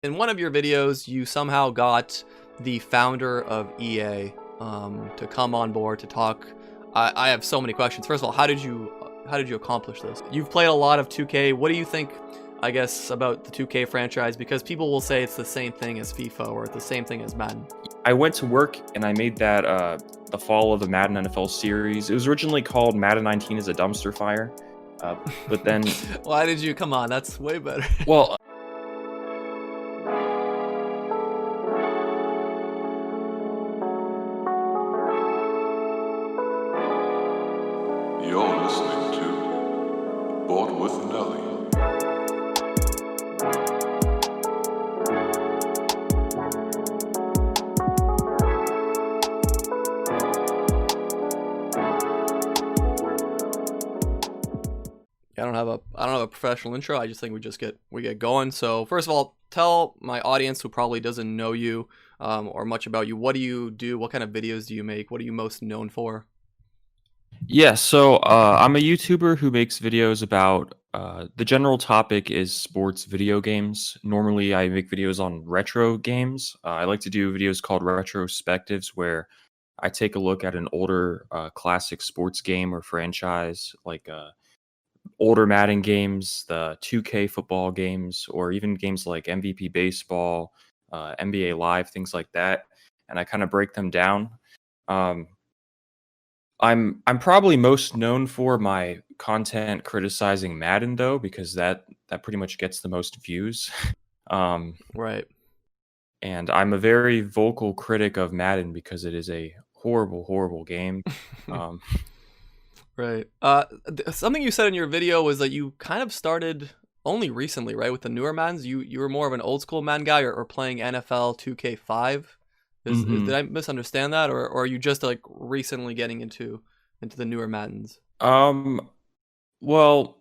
In one of your videos, you somehow got the founder of EA to come on board to talk. I have so many questions. First of all, how did you accomplish this? You've played a lot of 2K. What do you think, I guess, about the 2K franchise? Because people will say it's the same thing as FIFA or the same thing as Madden. I went to work and I made that the fall of the Madden NFL series. It was originally called Madden 19 is a dumpster fire, but then Why did you come on? That's way better. well, You're listening to Board with Nelly. I don't have a professional intro. I just think we get going. So first of all, tell my audience who probably doesn't know you or much about you. What do you do? What kind of videos do you make? What are you most known for? yeah. So I'm a YouTuber who makes videos about the general topic is sports video games. Normally, I make videos on retro games. I like to do videos called retrospectives where I take a look at an older classic sports game or franchise, like older Madden games, the 2K football games, or even games like MVP baseball, NBA Live, things like that, and I kind of break them down. Um, I'm probably most known for my content criticizing Madden though, because that pretty much gets the most views. um, Right. and I'm a very vocal critic of Madden because it is a horrible, horrible game. Um, Right. Something you said in your video was that you kind of started only recently, right, with the newer Maddens. You were more of an old school Madden guy, or playing NFL 2K5. Did I misunderstand that, or are you just like recently getting into the newer Maddens? Um, well,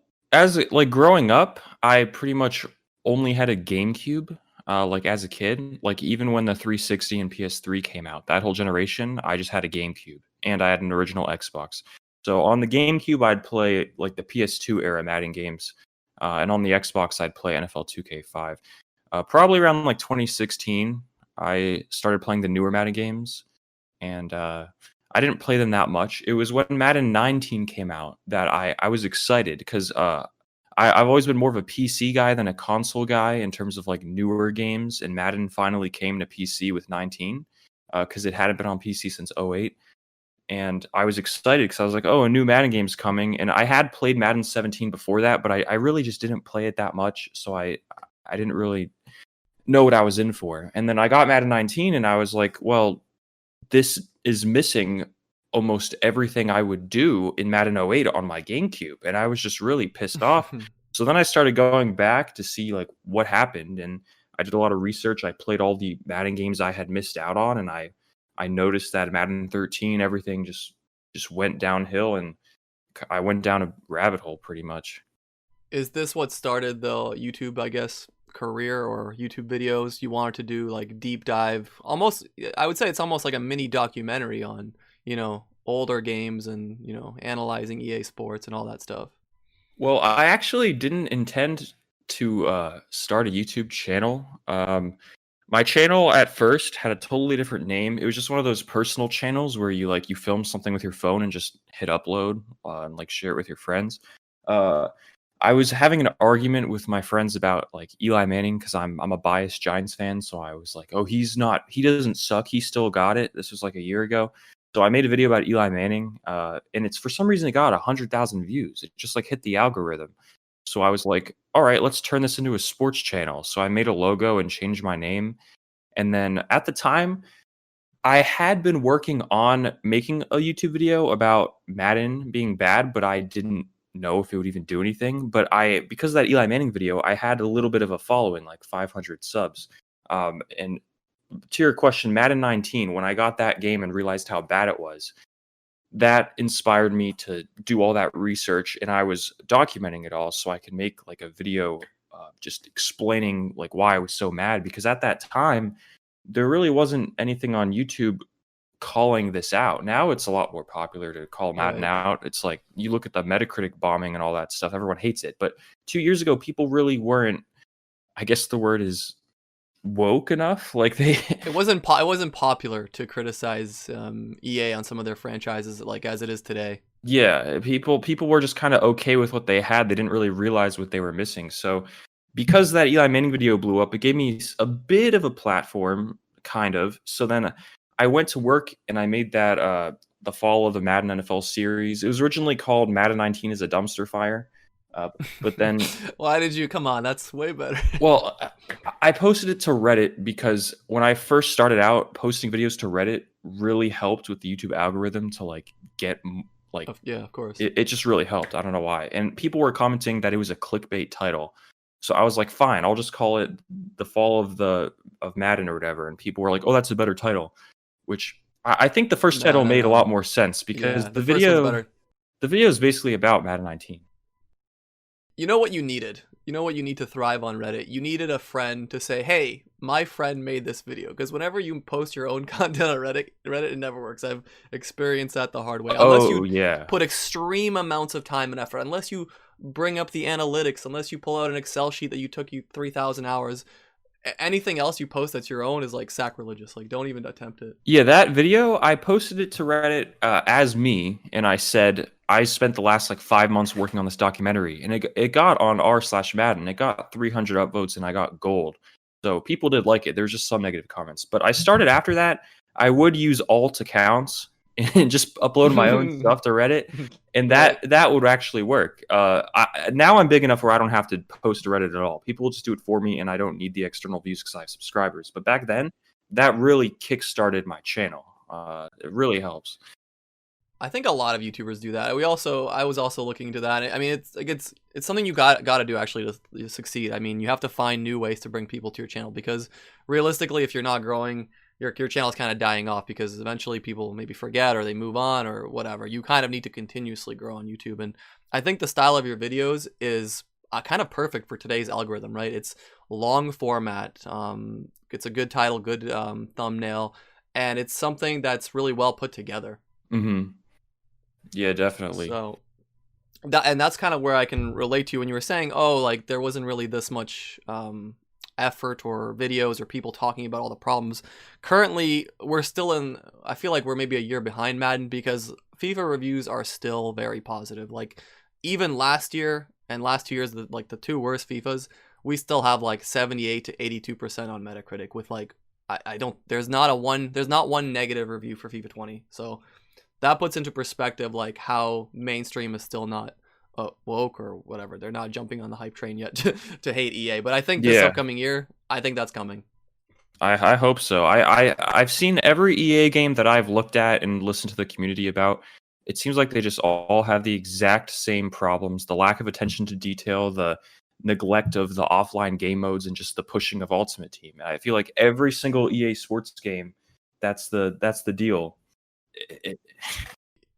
like growing up, I pretty much only had a GameCube. Like as a kid, like even when the 360 and PS3 came out, that whole generation, I just had a GameCube and I had an original Xbox. So on the GameCube, I'd play like the PS2 era Madden games, and on the Xbox, I'd play NFL 2K5. Probably around like 2016, I started playing the newer Madden games, and I didn't play them that much. It was when Madden 19 came out that I was excited because I've always been more of a PC guy than a console guy in terms of like newer games, and Madden finally came to PC with 19 because it hadn't been on PC since '08. And I was excited because I was like, oh, a new Madden game's coming. And I had played Madden 17 before that, but I really just didn't play it that much. So I didn't really know what I was in for. And then I got Madden 19 and I was like, well, this is missing almost everything I would do in Madden '08 on my GameCube. And I was just really pissed off. So then I started going back to see like what happened. And I did a lot of research. I played all the Madden games I had missed out on. And I noticed that Madden 13, everything just went downhill. And I went down a rabbit hole pretty much. Is this what started the YouTube, I guess, career or YouTube videos? You wanted to do like deep dive, almost, I would say it's almost like a mini documentary on, older games and, analyzing EA Sports and all that stuff. Well, I actually didn't intend to start a YouTube channel. My channel at first had a totally different name. It was just one of those personal channels where you film something with your phone and just hit upload and like share it with your friends. Uh, I was having an argument with my friends about like Eli Manning because I'm a biased Giants fan, so I was like, oh, he doesn't suck, he still got it. This was like a year ago. So I made a video about Eli Manning, and it's for some reason it got 100,000 views. It just like hit the algorithm. So I was like, all right, let's turn this into a sports channel. So I made a logo and changed my name. And then at the time, I had been working on making a YouTube video about Madden being bad, but I didn't know if it would even do anything. But because of that Eli Manning video, I had a little bit of a following, like 500 subs. And to your question, Madden 19, when I got that game and realized how bad it was, that inspired me to do all that research, and I was documenting it all so I could make like a video just explaining like why I was so mad, because at that time there really wasn't anything on YouTube calling this out. Now it's a lot more popular to call Madden Right. out. It's like you look at the Metacritic bombing and all that stuff, everyone hates it. But 2 years ago, people really weren't, I guess the word is woke enough. Like they It wasn't popular to criticize EA on some of their franchises like as it is today. Yeah, people were just kind of okay with what they had. They didn't really realize what they were missing. So because that Eli Manning video blew up, it gave me a bit of a platform, kind of. So then I went to work and I made that the fall of the Madden NFL series. It was originally called Madden 19 is a dumpster fire. But then Why did you come on? That's way better. well, I posted it to Reddit because when I first started out, posting videos to Reddit really helped with the YouTube algorithm to like get like Yeah, of course. it just really helped. I don't know why. And people were commenting that it was a clickbait title. So I was like, fine, I'll just call it the fall of Madden or whatever. And people were like, oh, that's a better title. Which I think the first title made a lot more sense because Yeah, the first one's video better. the video is basically about Madden 19. You know what you needed? You know what you need to thrive on Reddit? You needed a friend to say, hey, my friend made this video. Because whenever you post your own content on Reddit, it never works. I've experienced that the hard way. Unless you put extreme amounts of time and effort, unless you bring up the analytics, unless you pull out an Excel sheet that took you 3,000 hours, anything else you post that's your own is like sacrilegious. Like, don't even attempt it. Yeah, that video, I posted it to Reddit as me, and I said I spent the last like 5 months working on this documentary, and it got on r/Madden. It got 300 upvotes, and I got gold. So people did like it. There's just some negative comments, but I started after that. I would use alt accounts and just upload my own stuff to Reddit, and that would actually work. Now I'm big enough where I don't have to post to Reddit at all. People will just do it for me, and I don't need the external views because I have subscribers. But back then, that really kickstarted my channel. It really helps. I think a lot of YouTubers do that. I was also looking into that. I mean, it's something you got to do actually to succeed. I mean, you have to find new ways to bring people to your channel because realistically, if you're not growing, your channel is kind of dying off because eventually people maybe forget or they move on or whatever. You kind of need to continuously grow on YouTube, and I think the style of your videos is kind of perfect for today's algorithm, right? It's long format. It's a good title, good thumbnail, and it's something that's really well put together. Mm-hmm. Yeah, definitely. So, that's kind of where I can relate to you when you were saying, oh, like there wasn't really this much effort or videos or people talking about all the problems. Currently, I feel like we're maybe a year behind Madden because FIFA reviews are still very positive. Like even last year and last 2 years, the two worst FIFAs, we still have like 78 to 82% on Metacritic with like, there's not one negative review for FIFA 20. So that puts into perspective like how mainstream is still not woke or whatever. They're not jumping on the hype train yet to hate EA. But I think this upcoming year, I think that's coming. I hope so. I've seen every EA game that I've looked at and listened to the community about. It seems like they just all have the exact same problems: the lack of attention to detail, the neglect of the offline game modes, and just the pushing of Ultimate Team. I feel like every single EA Sports game, that's the deal.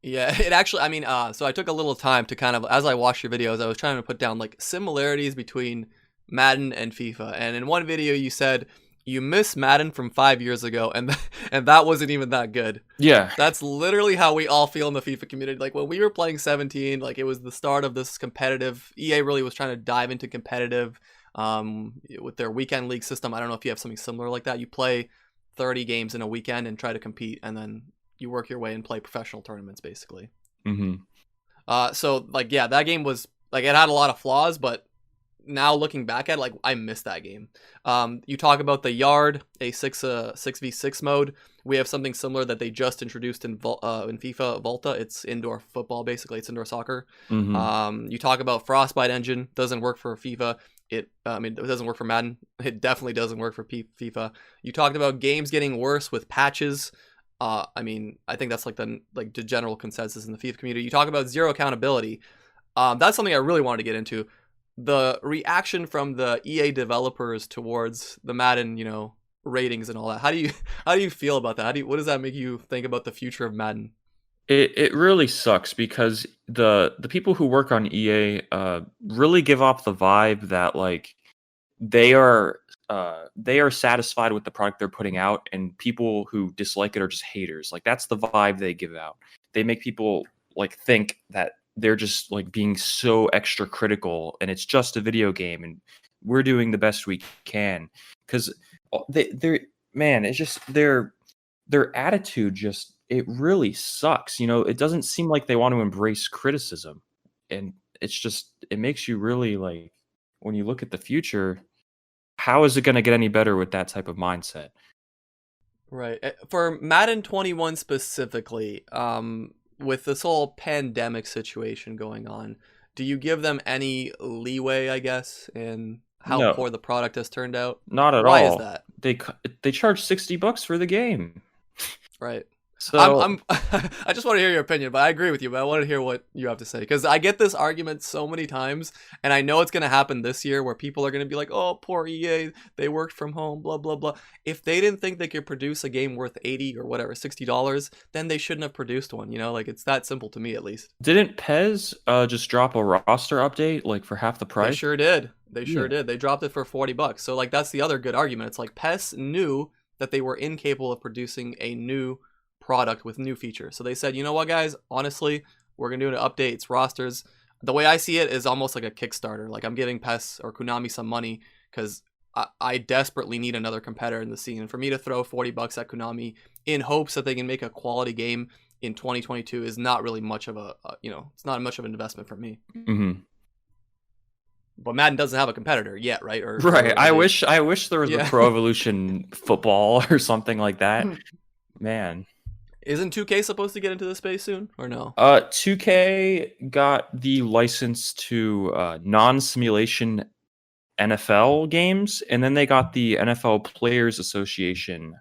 Yeah, it actually, I mean, so I took a little time to kind of, as I watched your videos, I was trying to put down like similarities between Madden and FIFA. And in one video you said you miss Madden from 5 years ago and that wasn't even that good. Yeah. That's literally how we all feel in the FIFA community. Like when we were playing 17, like it was the start of this competitive, EA really was trying to dive into competitive with their weekend league system. I don't know if you have something similar like that. You play 30 games in a weekend and try to compete, and then you work your way and play professional tournaments, basically. Mm-hmm. So, like, yeah, that game was, like, it had a lot of flaws, but now looking back at it, like, I missed that game. You talk about the Yard, a 6v6 mode. We have something similar that they just introduced in FIFA Volta. It's indoor football, basically. It's indoor soccer. Mm-hmm. You talk about Frostbite engine. Doesn't work for FIFA. It doesn't work for Madden. It definitely doesn't work for FIFA. You talked about games getting worse with patches. I mean, I think that's like the general consensus in the FIFA community. You talk about zero accountability. That's something I really wanted to get into. The reaction from the EA developers towards the Madden, ratings and all that. How do you feel about that? What does that make you think about the future of Madden? It really sucks because the people who work on EA really give off the vibe that like they are satisfied with the product they're putting out, and people who dislike it are just haters. Like that's the vibe they give out. They make people like think that they're just like being so extra critical, and it's just a video game, and we're doing the best we can. Because they're man, it's just their attitude just it really sucks. It doesn't seem like they want to embrace criticism, and it's just it makes you really like when you look at the future. How is it going to get any better with that type of mindset? Right. For Madden 21 specifically, with this whole pandemic situation going on, do you give them any leeway, I guess, in how No, poor the product has turned out? not at Why is all. that? They charge $60 for the game. Right. So I just want to hear your opinion, but I agree with you, but I want to hear what you have to say because I get this argument so many times, and I know it's going to happen this year where people are going to be like, "Oh, poor EA, they worked from home, blah blah blah." If they didn't think they could produce a game worth 80 or whatever, $60, then they shouldn't have produced one, like it's that simple to me at least. didn't Pez just drop a roster update like for half the They price? sure did. They sure Yeah. did. They dropped it for $40. So like that's the other good argument. It's like PES knew that they were incapable of producing a new product with new features. So they said, you know what, guys? Honestly, we're gonna do an update. It's rosters. The way I see it is almost like a Kickstarter. Like I'm giving PES or Konami some money because I desperately need another competitor in the scene. And for me to throw $40 at Konami in hopes that they can make a quality game in 2022 is not really much of it's not much of an investment for me. hmm But Madden doesn't have a competitor yet, right? Right. Or I they- wish there was a Yeah. Pro Evolution football or something like that. Man. Isn't 2K supposed to get into the space soon, or no? 2K got the license to non-simulation NFL games, and then they got the NFL Players Association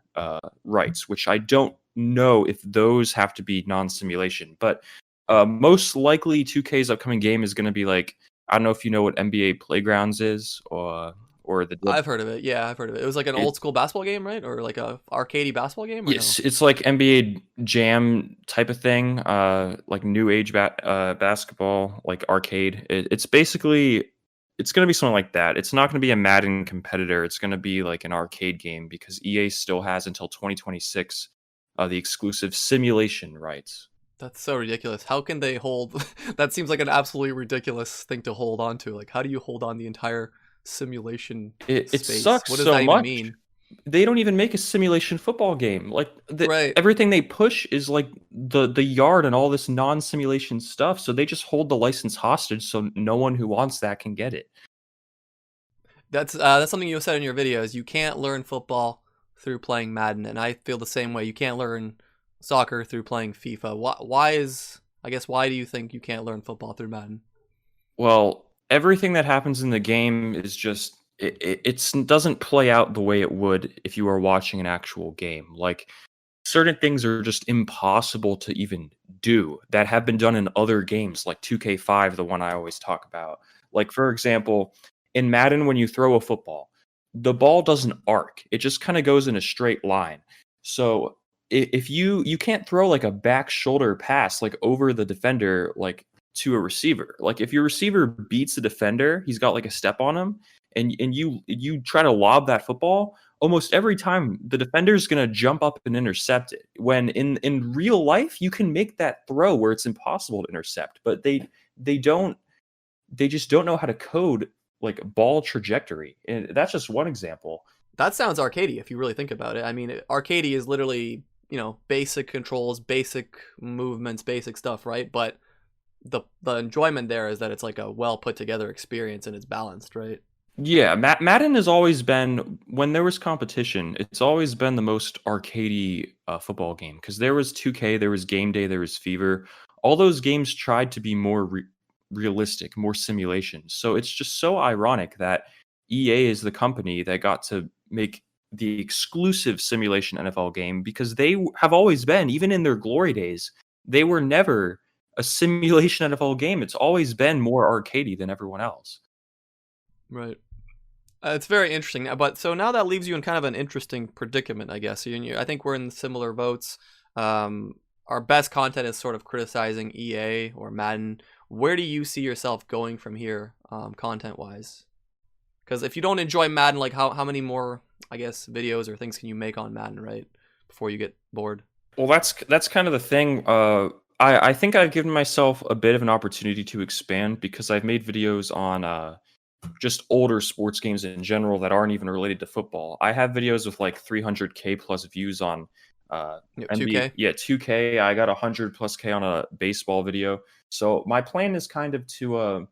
rights, which I don't know if those have to be non-simulation, but most likely 2K's upcoming game is going to be like, I don't know if you know what NBA Playgrounds is, or the I've heard of it. Yeah, I've heard of it. It was like an old school basketball game, right? Or like a arcadey basketball game, or yes, it's like NBA Jam type of thing, like new age basketball, like arcade. It's basically it's going to be something like that. It's not going to be a Madden competitor. It's going to be like an arcade game because EA still has until 2026 the exclusive simulation rights. That's so ridiculous. How can they hold? That seems like an absolutely ridiculous thing to hold on to. Like, how do you hold on the entire simulation It space? sucks What does so that even much. mean? They don't even make a simulation football game. Like Right. everything they push is like the yard and all this non-simulation stuff. So they just hold the license hostage, so no one who wants that can get it. That's something you said in your videos. You can't learn football through playing Madden, and I feel the same way. You can't learn soccer through playing FIFA. Why do you think you can't learn football through Madden? Well, everything that happens in the game is just it doesn't play out the way it would if you were watching an actual game. Like certain things are just impossible to even do that have been done in other games, like 2K5, the one I always talk about. Like for example, in Madden, when you throw a football, the ball doesn't arc; it just kind of goes in a straight line. So if you can't throw like a back shoulder pass like over the defender like to a receiver. Like if your receiver beats the defender, he's got like a step on him, and you try to lob that football, almost every time the defender's gonna jump up and intercept it. When in real life, you can make that throw where it's impossible to intercept, but they don't they just don't know how to code like ball trajectory. And that's just one example. That sounds arcadey if you really think about it. I mean, arcadey is literally, basic controls, basic movements, basic stuff, right? But the enjoyment there is that it's like a well put together experience and it's balanced, right? Yeah, Madden has always been when there was competition. It's always been the most arcadey football game because there was 2K, there was Game Day, there was Fever. All those games tried to be more realistic, more simulation. So it's just so ironic that EA is the company that got to make the exclusive simulation NFL game because they have always been, even in their glory days, they were never a simulation NFL game. It's always been more arcadey than everyone else. Right. It's very interesting. But so now that leaves you in kind of an interesting predicament, I guess. I think we're in similar votes. Our best content is sort of criticizing EA or Madden. Where do you see yourself going from here, content-wise? Because if you don't enjoy Madden, like how many more, I guess, videos or things can you make on Madden, right? Before you get bored. Well, that's kind of the thing. I think I've given myself a bit of an opportunity to expand because I've made videos on just older sports games in general that aren't even related to football. I have videos with like 300K plus views on NBA. 2K. Yeah, 2K. I got 100 plus K on a baseball video. So my plan is kind of to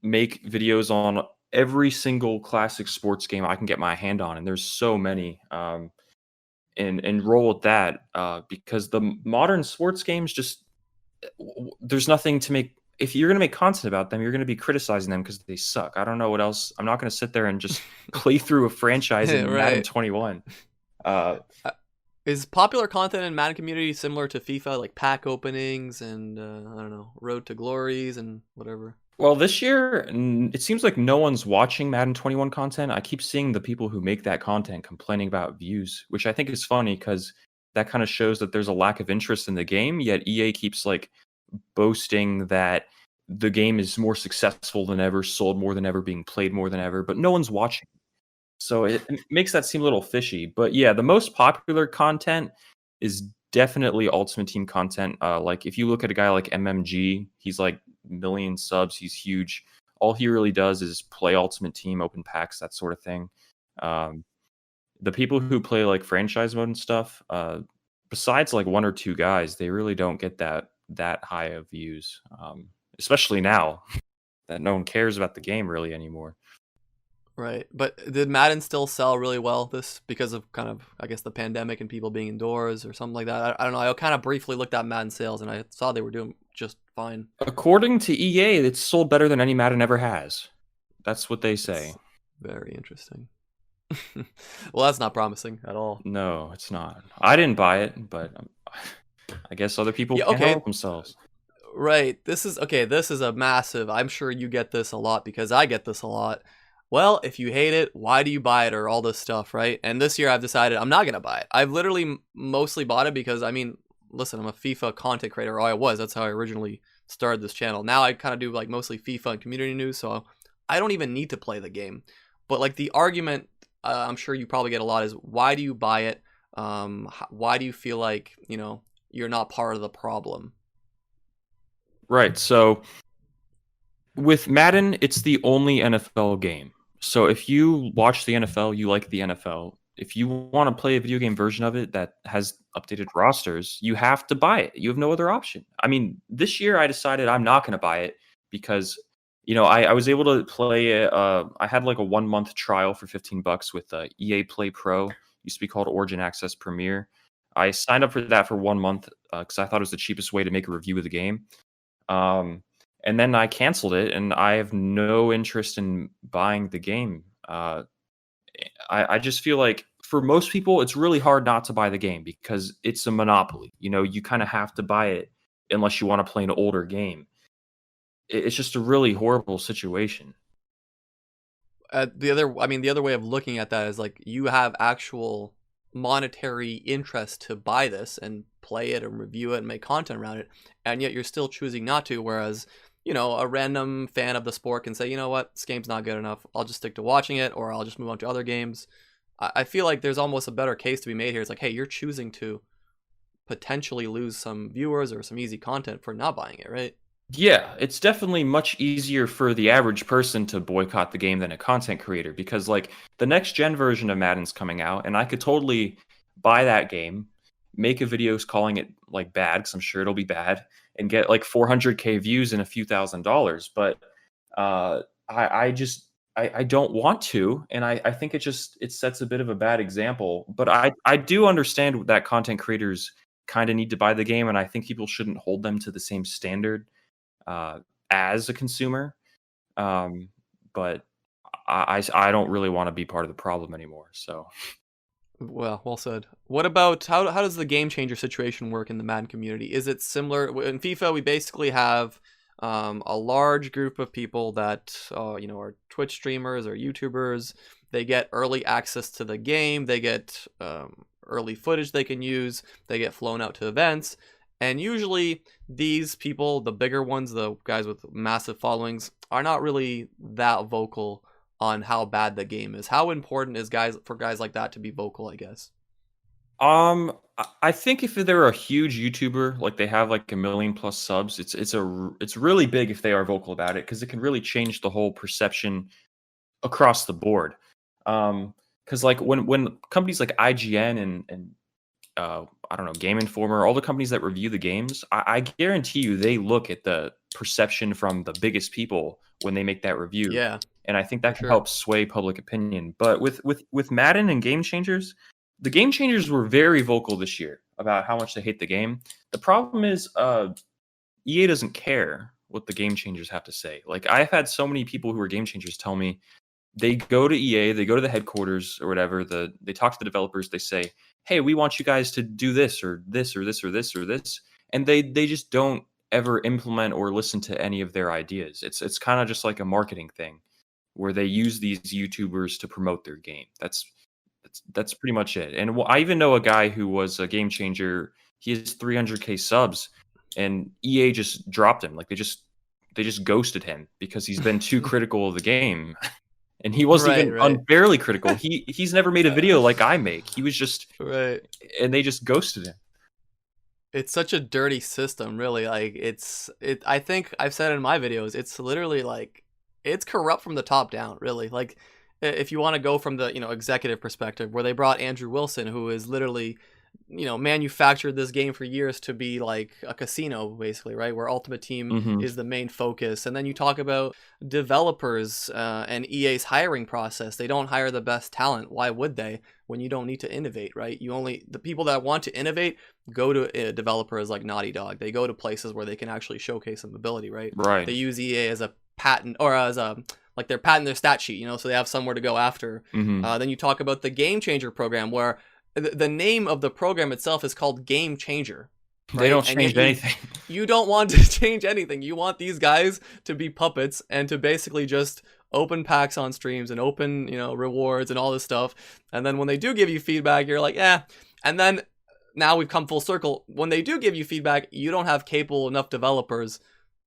make videos on every single classic sports game I can get my hand on, and there's so many. And roll with that because the modern sports games just there's nothing to make. If you're going to make content about them, you're going to be criticizing them because they suck. I don't know what else. I'm not going to sit there and just play through a franchise in Madden Right. 21. Is popular content in Madden community similar to FIFA, like pack openings and I don't know, Road to Glories and whatever? Well, this year, it seems like no one's watching Madden 21 content. I keep seeing the people who make that content complaining about views, which I think is funny because that kind of shows that there's a lack of interest in the game, yet EA keeps like boasting that the game is more successful than ever, sold more than ever, being played more than ever, but no one's watching. So it makes that seem a little fishy. But yeah, the most popular content is definitely Ultimate Team content. Like if you look at a guy like MMG, he's like million subs, he's huge. All he really does is play Ultimate Team, open packs, that sort of thing. The people who play like franchise mode and stuff, besides like one or two guys, they really don't get that high of views. Especially now that no one cares about the game really anymore. Right. But did Madden still sell really well this because of kind of, I guess, the pandemic and people being indoors or something like that? I don't know. I kind of briefly looked at Madden sales and I saw they were doing just fine. According to EA, it's sold better than any Madden ever has. That's what they say. That's very interesting. Well, that's not promising at all. No, it's not. I didn't buy it, but I guess other people can't help themselves. Right. This is a massive, I'm sure you get this a lot because I get this a lot. Well, if you hate it, why do you buy it or all this stuff, right? And this year I've decided I'm not going to buy it. I've literally mostly bought it because, I mean, listen, I'm a FIFA content creator, or I was. That's how I originally started this channel. Now I kind of do like mostly FIFA and community news, so I don't even need to play the game. But like the argument I'm sure you probably get a lot is, why do you buy it? Why do you feel like, you know, you're not part of the problem? Right. So with Madden, it's the only NFL game. So if you watch the NFL, you like the NFL. If you want to play a video game version of it that has updated rosters, you have to buy it. You have no other option. I mean, this year I decided I'm not going to buy it because, you know, I was able to play. I had like a 1 month trial for $15 with EA Play Pro. Used to be called Origin Access Premier. I signed up for that for 1 month because I thought it was the cheapest way to make a review of the game. And then I canceled it, and I have no interest in buying the game. I just feel like for most people, it's really hard not to buy the game because it's a monopoly. You know, you kind of have to buy it unless you want to play an older game. It's just a really horrible situation. The other way of looking at that is like you have actual monetary interest to buy this and play it and review it and make content around it, and yet you're still choosing not to. Whereas, you know, a random fan of the sport can say, you know what, this game's not good enough. I'll just stick to watching it, or I'll just move on to other games. I feel like there's almost a better case to be made here. It's like, hey, you're choosing to potentially lose some viewers or some easy content for not buying it, right? Yeah, it's definitely much easier for the average person to boycott the game than a content creator because, like, the next gen version of Madden's coming out, and I could totally buy that game, make a video calling it like bad because I'm sure it'll be bad, and get like 400K views and a few $1,000s. But I don't want to, and I think it sets a bit of a bad example. But I do understand that content creators kind of need to buy the game, and I think people shouldn't hold them to the same standard as a consumer. But I don't really want to be part of the problem anymore. So. Well said. What about how does the game changer situation work in the Madden community? Is it similar in FIFA? We basically have a large group of people that you know, are Twitch streamers or YouTubers. They get early access to the game. They get early footage they can use. They get flown out to events. And usually these people, the bigger ones, the guys with massive followings, are not really that vocal on how bad the game is. How important is for guys like that to be vocal, I guess? I think if they're a huge YouTuber, like they have like 1 million+ subs, it's really big if they are vocal about it because it can really change the whole perception across the board. Because like when companies like IGN and I don't know, Game Informer, all the companies that review the games, I guarantee you they look at the perception from the biggest people when they make that review, Yeah, and I think for that can sure. help sway public opinion. But with Madden and Game Changers, the Game Changers were very vocal this year about how much they hate the game. The problem is, EA doesn't care what the Game Changers have to say. Like I've had so many people who are Game Changers tell me they go to EA, they go to the headquarters or whatever, they talk to the developers, they say, "Hey, we want you guys to do this or this or this or this or this." And they just don't ever implement or listen to any of their ideas. It's kind of just like a marketing thing where they use these YouTubers to promote their game. That's pretty much it. And I even know a guy who was a Game Changer. He has 300K subs and EA just dropped him. Like they just ghosted him because he's been too critical of the game. And he wasn't Right, even right. unfairly critical. He's never made a video like I make. He was just Right. and they just ghosted him. It's such a dirty system, really. Like I think I've said in my videos, it's literally like it's corrupt from the top down, really. Like if you want to go from the, executive perspective, where they brought Andrew Wilson, who is literally, manufactured this game for years to be like a casino, basically, right? Where Ultimate Team Mhm. is the main focus. And then you talk about developers and EA's hiring process. They don't hire the best talent. Why would they when you don't need to innovate, right? The people that want to innovate go to developers like Naughty Dog. They go to places where they can actually showcase some ability, right? Right. They use EA as a patent or as a like their patent, their stat sheet, so they have somewhere to go after. Mhm. Then you talk about the Game Changer program, where the name of the program itself is called Game Changer. They don't And change yet anything. you don't want to change anything. You want these guys to be puppets and to basically just open packs on streams and open, rewards and all this stuff. And then when they do give you feedback, you're like, eh. And then now we've come full circle. When they do give you feedback, you don't have capable enough developers,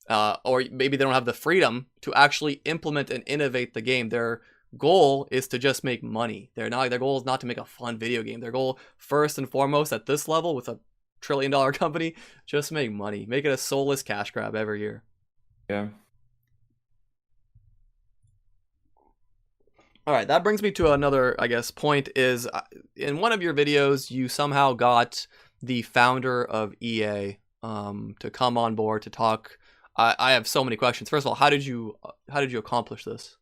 or maybe they don't have the freedom to actually implement and innovate the game. Their goal is to just make money. Their goal is not to make a fun video game. Their goal, first and foremost, at this level with a $1 trillion company, just make money. Make it a soulless cash grab every year. Yeah. All right, that brings me to another, I guess, point is in one of your videos, you somehow got the founder of EA to come on board to talk. I have so many questions. First of all, how did you accomplish this?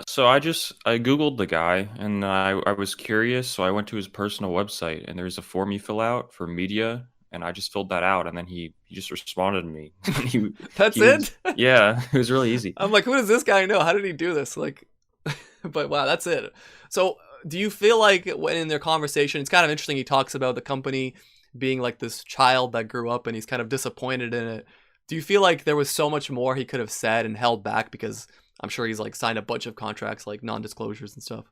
So I Googled the guy and I was curious, so I went to his personal website and there's a form you fill out for media, and I just filled that out, and then he just responded to me. That's He was, it? yeah, it was really easy. I'm like, who does this guy know? How did he do this? Like, but wow, that's it. So do you feel like when in their conversation, it's kind of interesting, he talks about the company being like this child that grew up and he's kind of disappointed in it. Do you feel like there was so much more he could have said and held back because I'm sure he's like signed a bunch of contracts, like non-disclosures and stuff?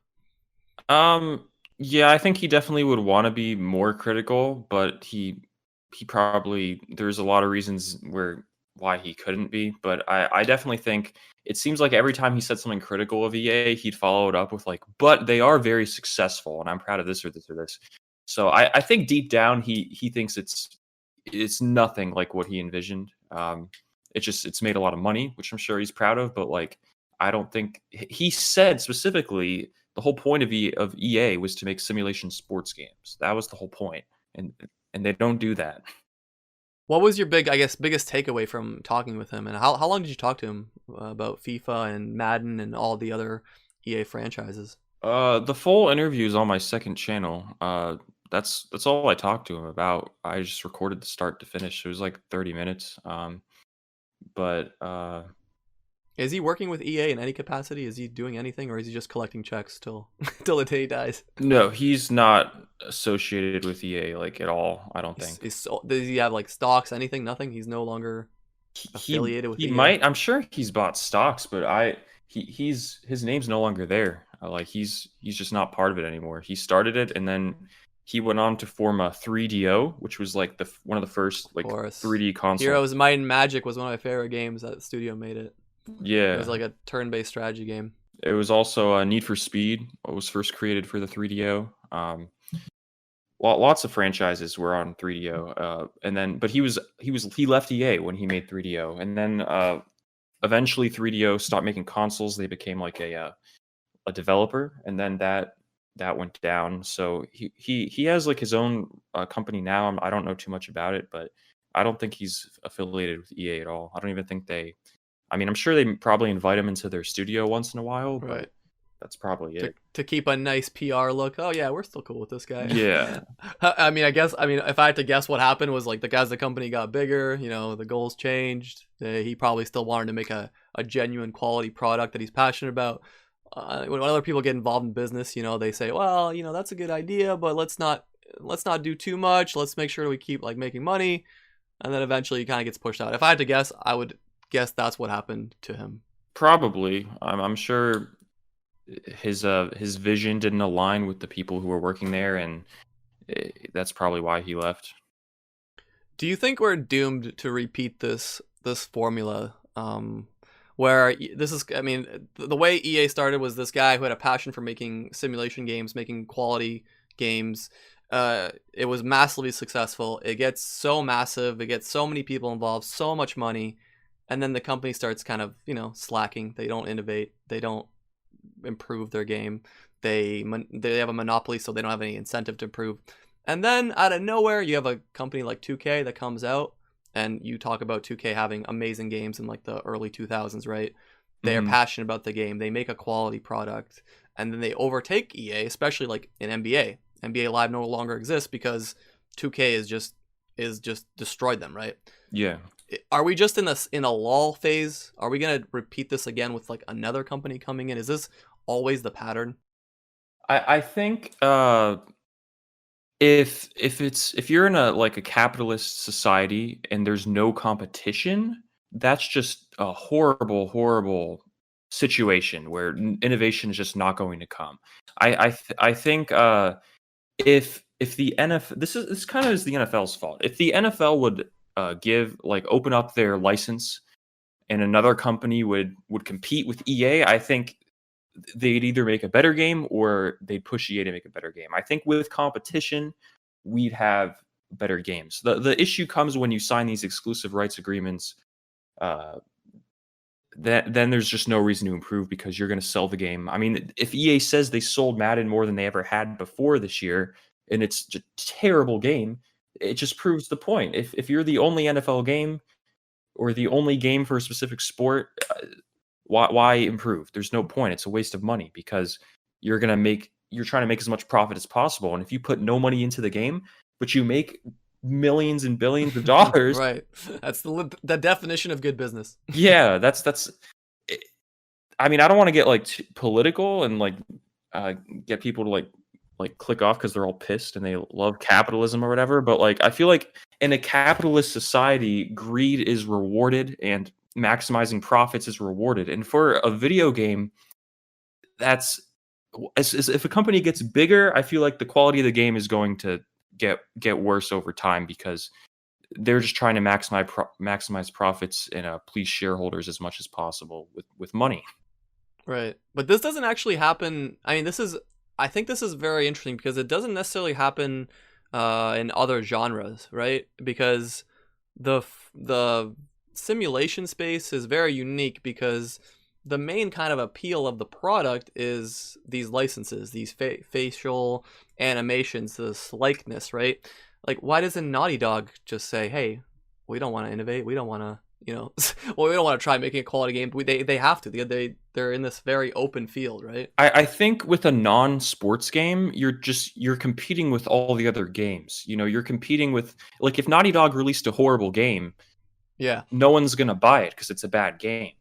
Yeah, I think he definitely would want to be more critical, but he probably there's a lot of reasons why he couldn't be. But I definitely think it seems like every time he said something critical of EA, he'd follow it up with like, but they are very successful, and I'm proud of this or this or this. So I think deep down he thinks it's nothing like what he envisioned. It's made a lot of money, which I'm sure he's proud of, but like I don't think he said specifically the whole point of EA was to make simulation sports games. That was the whole point, and they don't do that. What was your biggest takeaway from talking with him, and how long did you talk to him about FIFA and Madden and all the other EA franchises? The full interview is on my second channel. That's all I talked to him about. I just recorded the start to finish. It was like 30 minutes. But Is he working with EA in any capacity? Is he doing anything, or is he just collecting checks till till the day he dies? no, he's not associated with EA like at all. I don't think. Does he have like stocks? Anything? Nothing. He's no longer He affiliated with he EA. might. I'm sure he's bought stocks, but his name's no longer there. Like he's just not part of it anymore. He started it, and then he went on to form a 3DO, which was like one of the first like 3D consoles. Heroes Might and Magic was one of my favorite games. That studio made it. Yeah, it was like a turn-based strategy game. It was also Need for Speed. What was first created for the 3DO. lots of franchises were on 3DO, but he left EA when he made 3DO, and then eventually 3DO stopped making consoles. They became like a developer, and then that went down. So he has like his own company now. I don't know too much about it, but I don't think he's affiliated with EA at all. I don't even think I'm sure they probably invite him into their studio once in a while, but Right. that's probably it. To keep a nice PR look. Oh yeah, we're still cool with this guy. Yeah. I mean, if I had to guess, what happened was like the company got bigger. The goals changed. He probably still wanted to make a genuine quality product that he's passionate about. When other people get involved in business, they say, well, that's a good idea, but let's not do too much. Let's make sure we keep like making money, and then eventually he kind of gets pushed out. If I had to guess, I would guess that's what happened to him. Probably. I'm sure his vision didn't align with the people who were working there, and that's probably why he left. Do you think we're doomed to repeat this formula? Where this is, the way EA started was this guy who had a passion for making simulation games, making quality games. It was massively successful. It gets so massive. It gets so many people involved, so much money. And then the company starts kind of, slacking. They don't innovate. They don't improve their game. They have a monopoly, so they don't have any incentive to improve. And then out of nowhere, you have a company like 2K that comes out, and you talk about 2K having amazing games in like the early 2000s, right? They are passionate about the game. They make a quality product, and then they overtake EA, especially like in NBA. NBA Live no longer exists because 2K is just destroyed them, right? Yeah. Are we just in a lull phase? Are we gonna repeat this again with like another company coming in? Is this always the pattern? I think if you're in a capitalist society and there's no competition, that's just a horrible situation where innovation is just not going to come. I think if the NFL, this kind of is the NFL's fault. If the NFL would open up their license and another company would compete with EA, I think they'd either make a better game or they'd push EA to make a better game. I think with competition, we'd have better games. The issue comes when you sign these exclusive rights agreements. Then there's just no reason to improve because you're going to sell the game. I mean, if EA says they sold Madden more than they ever had before this year, and it's just a terrible game, it just proves the point. If you're the only NFL game or the only game for a specific sport, why improve? There's no point. It's a waste of money because you're trying to make as much profit as possible. And if you put no money into the game, but you make millions and billions of dollars, right? That's the definition of good business. Yeah, that's. I mean, I don't want to get political and get people to click off because they're all pissed and they love capitalism or whatever. But I feel like in a capitalist society, greed is rewarded and maximizing profits is rewarded. And for a video game, that's if a company gets bigger, I feel like the quality of the game is going to get worse over time because they're just trying to maximize profits and please shareholders as much as possible with money. Right, but this doesn't actually happen. I mean, I think this is very interesting because it doesn't necessarily happen in other genres, right? Because the simulation space is very unique because the main kind of appeal of the product is these licenses, these facial animations, this likeness, right? Like, why doesn't Naughty Dog just say, hey, we don't want to innovate, we don't want to, well, we don't want to try making a quality game. They have to. They're in this very open field, right? I think with a non-sports game, you're competing with all the other games. You're competing with if Naughty Dog released a horrible game, yeah, no one's gonna buy it because it's a bad game.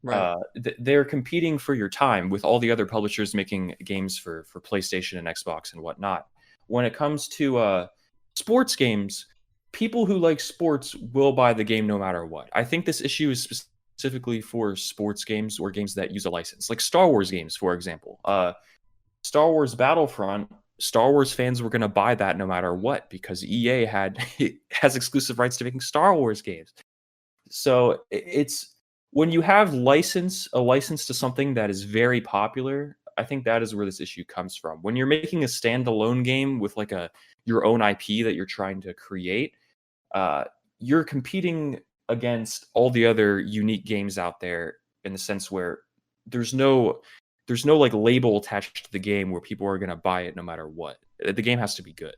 Right. They're competing for your time with all the other publishers making games for PlayStation and Xbox and whatnot. When it comes to sports games, people who like sports will buy the game no matter what. I think this issue is specifically for sports games or games that use a license, like Star Wars games, for example. Star Wars Battlefront, Star Wars fans were going to buy that no matter what because EA has exclusive rights to making Star Wars games. So it's when you have a license to something that is very popular, I think that is where this issue comes from. When you're making a standalone game with like your own IP that you're trying to create, you're competing against all the other unique games out there in the sense where there's no like label attached to the game where people are going to buy it no matter what. The game has to be good.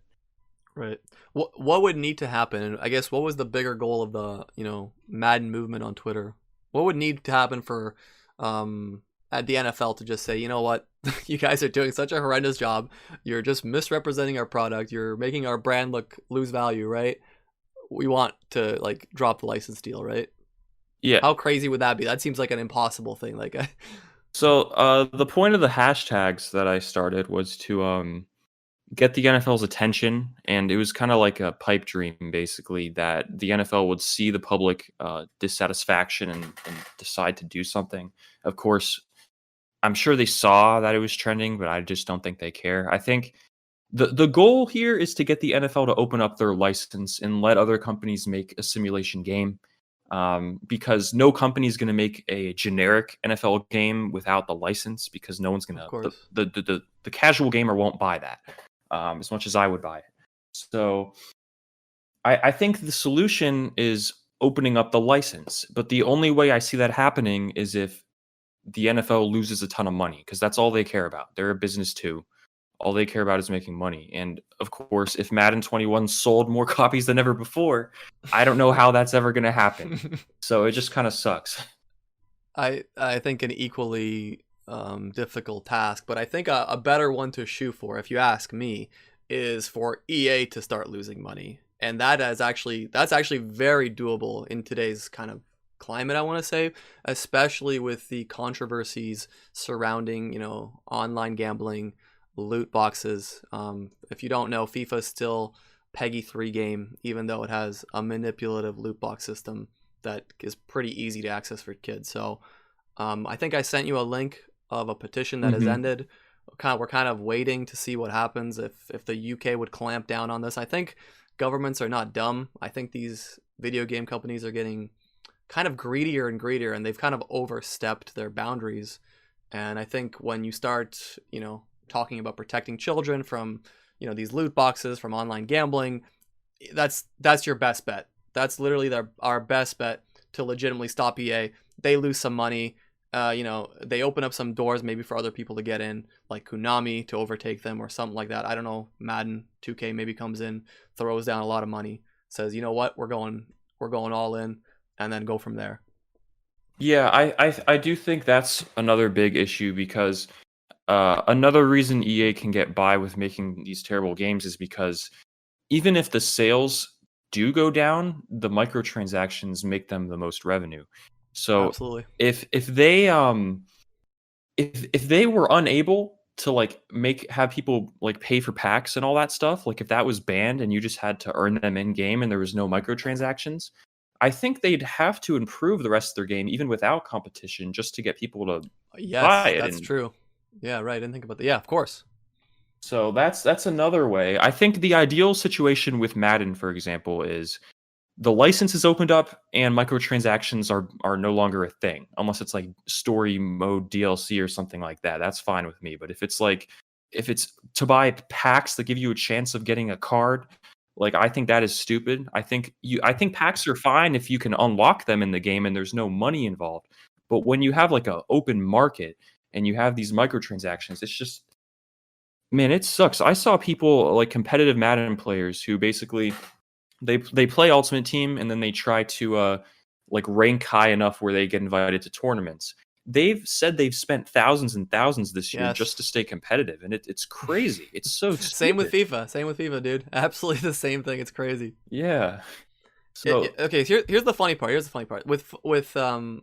Right. What would need to happen? And I guess what was the bigger goal of the Madden movement on Twitter? What would need to happen for at the NFL to just say, you know what, you guys are doing such a horrendous job. You're just misrepresenting our product. You're making our brand lose value, right? We want to like drop the license deal, right? Yeah. How crazy would that be? That seems like an impossible thing. Like, so the point of the hashtags that I started was to get the NFL's attention, and it was kind of like a pipe dream, basically, that the NFL would see the public dissatisfaction and decide to do something. Of course, I'm sure they saw that it was trending, but I just don't think they care. I think the goal here is to get the NFL to open up their license and let other companies make a simulation game, because no company is going to make a generic NFL game without the license, because no one's going to, the casual gamer won't buy that. As much as I would buy it. So I think the solution is opening up the license. But the only way I see that happening is if the NFL loses a ton of money, because that's all they care about. They're a business too. All they care about is making money. And of course, if Madden 21 sold more copies than ever before, I don't know how that's ever going to happen. So it just kind of sucks. I think an equally difficult task, but I think a better one to shoot for, if you ask me, is for EA to start losing money, and that's actually very doable in today's kind of climate, I want to say, especially with the controversies surrounding online gambling, loot boxes. If you don't know, FIFA is still PEGI 3 game, even though it has a manipulative loot box system that is pretty easy to access for kids. So I think I sent you a link of a petition that has ended. We're kind of waiting to see what happens if the UK would clamp down on this. I think governments are not dumb. I think these video game companies are getting kind of greedier and greedier, and they've kind of overstepped their boundaries. And I think when you start, talking about protecting children from, these loot boxes, from online gambling, that's your best bet. That's literally our best bet to legitimately stop EA. They lose some money. They open up some doors maybe for other people to get in, like Konami to overtake them or something like that. I don't know. Madden 2K maybe comes in, throws down a lot of money, says, you know what, we're going all in, and then go from there. Yeah, I do think that's another big issue, because another reason EA can get by with making these terrible games is because even if the sales do go down, the microtransactions make them the most revenue. So absolutely, if they if they were unable to have people pay for packs and all that stuff, like if that was banned and you just had to earn them in game and there was no microtransactions, I think they'd have to improve the rest of their game even without competition just to get people to buy it. That's true. Yeah, right. I didn't think about that. Yeah, of course. So that's another way. I think the ideal situation with Madden, for example, is the license is opened up and microtransactions are no longer a thing, unless it's like story mode DLC or something like that. That's fine with me. But if it's to buy packs that give you a chance of getting a card, I think that is stupid. I think packs are fine if you can unlock them in the game and there's no money involved. But when you have an open market and you have these microtransactions, it's just, man, it sucks. I saw people competitive Madden players who basically they play Ultimate Team and then they try to rank high enough where they get invited to tournaments. They've said they've spent thousands and thousands this year just to stay competitive, and it's crazy. It's so stupid. Same with FIFA, dude. Absolutely the same thing. It's crazy. Yeah. So okay, here's the funny part. With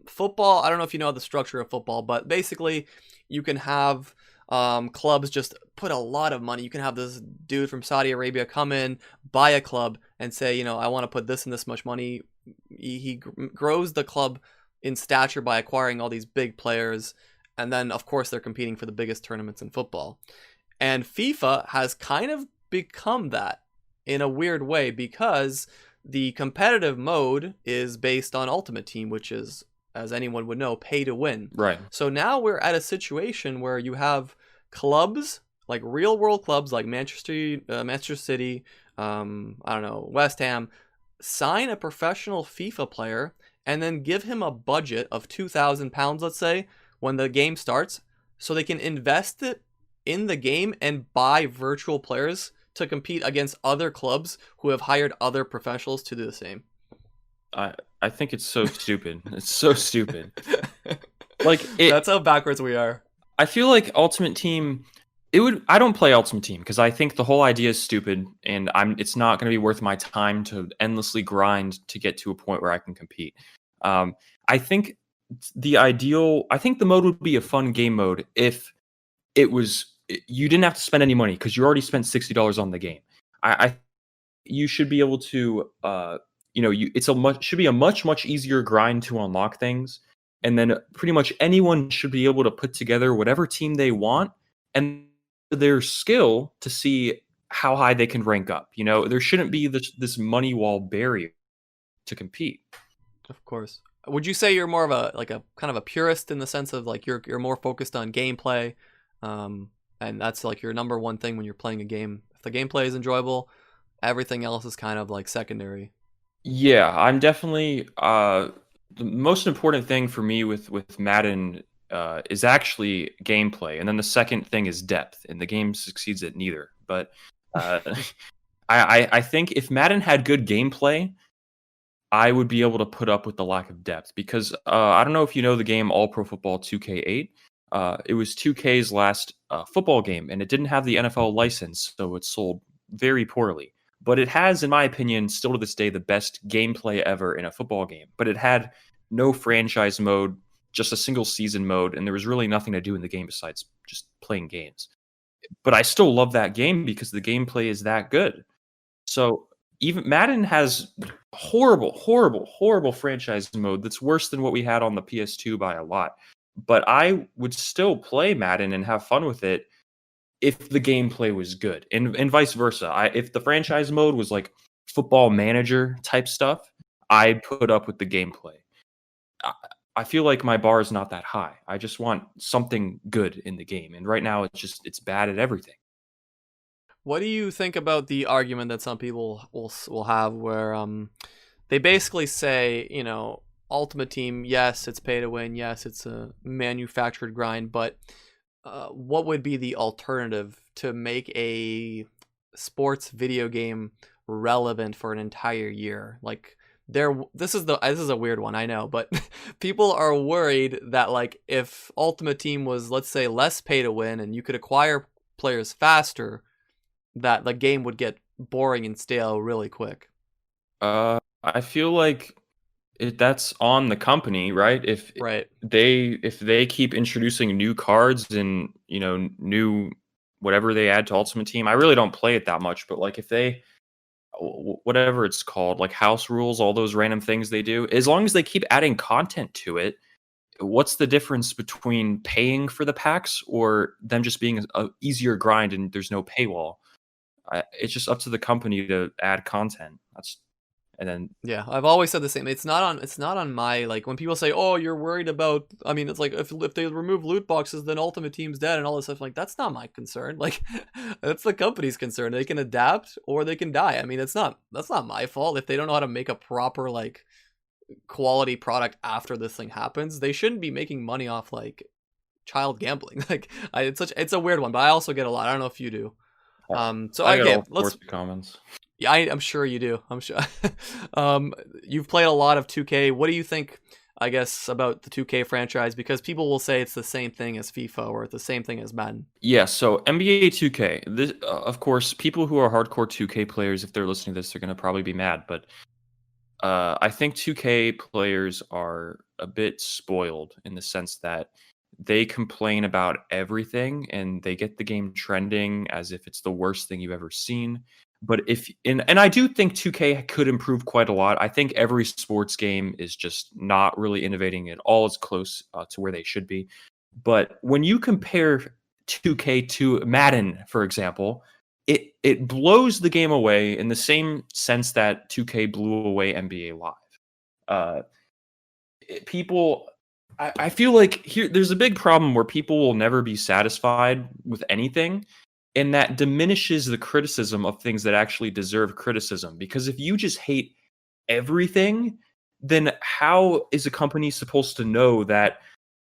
football, I don't know if you know the structure of football, but basically you can have clubs just put a lot of money. You can have this dude from Saudi Arabia come in, buy a club, and say, I want to put this and this much money. He grows the club in stature by acquiring all these big players, and then of course they're competing for the biggest tournaments in football. And FIFA has kind of become that in a weird way, because the competitive mode is based on Ultimate Team, which is, as anyone would know, pay to win. Right. So now we're at a situation where you have clubs, like real world clubs like Manchester City, I don't know, West Ham, sign a professional FIFA player and then give him a budget of £2,000, let's say, when the game starts, so they can invest it in the game and buy virtual players to compete against other clubs who have hired other professionals to do the same. I think it's so stupid. It's so stupid. Like That's how backwards we are. I feel like Ultimate Team. I don't play Ultimate Team because I think the whole idea is stupid, and it's not going to be worth my time to endlessly grind to get to a point where I can compete. I think the mode would be a fun game mode if you didn't have to spend any money because you already spent $60 on the game. You should be able to, should be a much easier grind to unlock things, and then pretty much anyone should be able to put together whatever team they want and their skill to see how high they can rank up. There shouldn't be this money wall barrier to compete. Of course. Would you say you're more of a kind of a purist in the sense of like you're more focused on gameplay, and that's like your number one thing when you're playing a game? If the gameplay is enjoyable, everything else is kind of like secondary. Yeah, I'm definitely the most important thing for me with Madden is actually gameplay, and then the second thing is depth, and the game succeeds at neither. But I think if Madden had good gameplay, I would be able to put up with the lack of depth because I don't know if you know the game All Pro Football 2K8. It was 2K's last football game, and it didn't have the NFL license, so it sold very poorly. But it has, in my opinion, still to this day, the best gameplay ever in a football game. But it had no franchise mode, just a single season mode, and there was really nothing to do in the game besides just playing games. But I still love that game because the gameplay is that good. So even Madden has horrible franchise mode that's worse than what we had on the PS2 by a lot. But I would still play Madden and have fun with it if the gameplay was good, and vice versa. If the franchise mode was like Football Manager type stuff, I'd put up with the gameplay. I feel like my bar is not that high. I just want something good in the game, and right now it's bad at everything. What do you think about the argument that some people will have where they basically say, Ultimate Team, yes, it's pay to win, yes, it's a manufactured grind, but what would be the alternative to make a sports video game relevant for an entire year? Like this is a weird one, I know, but people are worried that like if Ultimate Team was, let's say, less pay to win and you could acquire players faster, that the game would get boring and stale really quick. I feel like that's on the company, right? If they keep introducing new cards and new whatever they add to Ultimate Team, I really don't play it that much, but like if they whatever it's called, like house rules, all those random things they do, as long as they keep adding content to it, what's the difference between paying for the packs or them just being a easier grind and there's no paywall? It's just up to the company to add content. Yeah, I've always said the same. It's not on my, like, when people say, "Oh, you're worried about," I mean, it's like if they remove loot boxes, then Ultimate Team's dead and all this stuff. Like, that's not my concern. Like, that's the company's concern. They can adapt or they can die. I mean, that's not my fault if they don't know how to make a proper like quality product after this thing happens. They shouldn't be making money off like child gambling. Like, it's a weird one, but I also get a lot. I don't know if you do. So I get okay, all sorts of comments. Yeah, I'm sure you do. I'm sure. You've played a lot of 2K. What do you think, I guess, about the 2K franchise? Because people will say it's the same thing as FIFA or the same thing as Madden. Yeah, so NBA 2K. This, of course, people who are hardcore 2K players, if they're listening to this, they're going to probably be mad. But I think 2K players are a bit spoiled in the sense that they complain about everything and they get the game trending as if it's the worst thing you've ever seen. But and I do think 2K could improve quite a lot. I think every sports game is just not really innovating at all as close to where they should be. But when you compare 2K to Madden, for example, it blows the game away in the same sense that 2K blew away NBA Live. People I feel like there's a big problem where people will never be satisfied with anything, and that diminishes the criticism of things that actually deserve criticism. Because if you just hate everything, then how is a company supposed to know that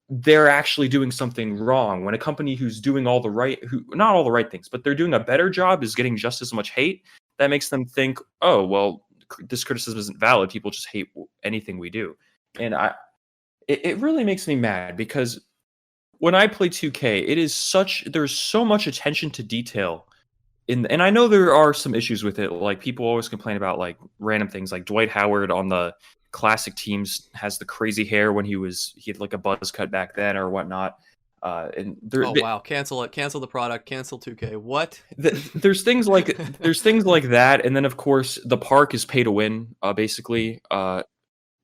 they're actually doing something wrong when a company who's doing not all the right things, but they're doing a better job is getting just as much hate? That makes them think, oh, well, this criticism isn't valid. People just hate anything we do. And it really makes me mad because when I play 2K, there's so much attention to detail and I know there are some issues with it. Like people always complain about like random things, like Dwight Howard on the classic teams has the crazy hair when he had like a buzz cut back then or whatnot. And Oh wow, cancel it, cancel the product, cancel 2K. What? There's things like that, and then of course the park is pay to win, basically,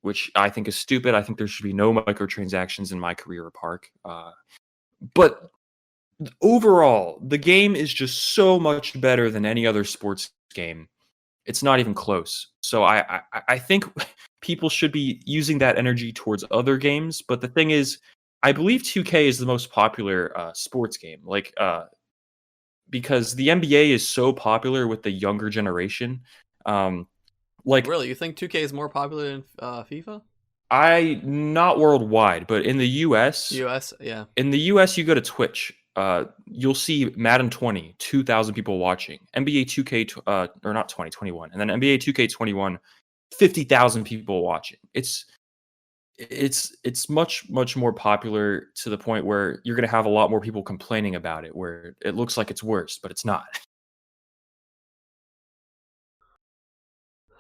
which I think is stupid. I think there should be no microtransactions in my career at park. But overall, the game is just so much better than any other sports game. It's not even close. So I think people should be using that energy towards other games. But the thing is, I believe 2K is the most popular sports game. Like because the NBA is so popular with the younger generation. Like really, you think 2K is more popular than FIFA? Not worldwide, but in the US. US, yeah. In the US, you go to Twitch. You'll see Madden 20, 2,000 people watching. NBA 2K, or not 2021, and then NBA 2K21, 50,000 people watching. It's much more popular to the point where you're going to have a lot more people complaining about it, where it looks like it's worse, but it's not.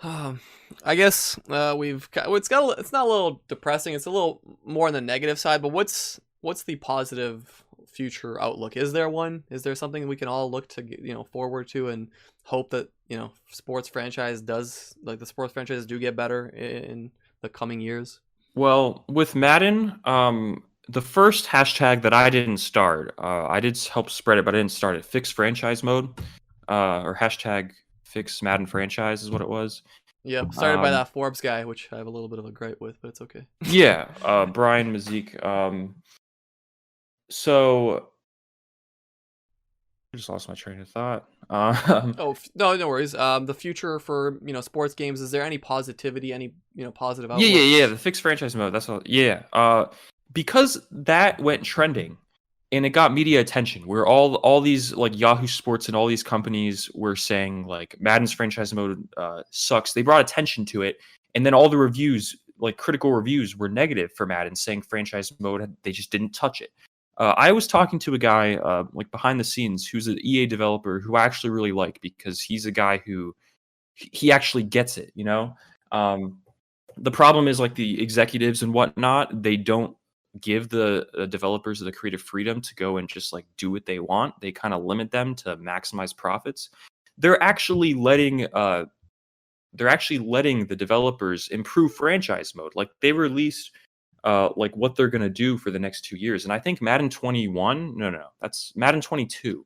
I guess it's not a little depressing. It's a little more on the negative side. But what's the positive future outlook? Is there one? Is there something we can all look to forward to and hope that the sports franchises do get better in the coming years? Well, with Madden, the first hashtag that I didn't start, I did help spread it, but I didn't start it. Fix franchise mode, or hashtag fix Madden franchise is what it was. Yep, started by that Forbes guy, which I have a little bit of a gripe with, but it's okay. Yeah, Brian Mazik. So I just lost my train of thought. Oh no worries. The future for sports games. Is there any positivity? Any positive outlook? Yeah. The fixed franchise mode. That's all. Yeah. Because that went trending, and it got media attention. Where all these like Yahoo Sports and all these companies were saying like Madden's franchise mode sucks. They brought attention to it, and then all the reviews, like critical reviews, were negative for Madden, saying franchise mode they just didn't touch it. I was talking to a guy like behind the scenes who's an EA developer who I actually really like because he's a guy who he actually gets it. The problem is like the executives and whatnot, they don't give the developers the creative freedom to go and just like do what they want. They kind of limit them to maximize profits. They're actually letting the developers improve franchise mode. Like they released like what they're going to do for the next 2 years. And I think Madden 21, no, that's Madden 22,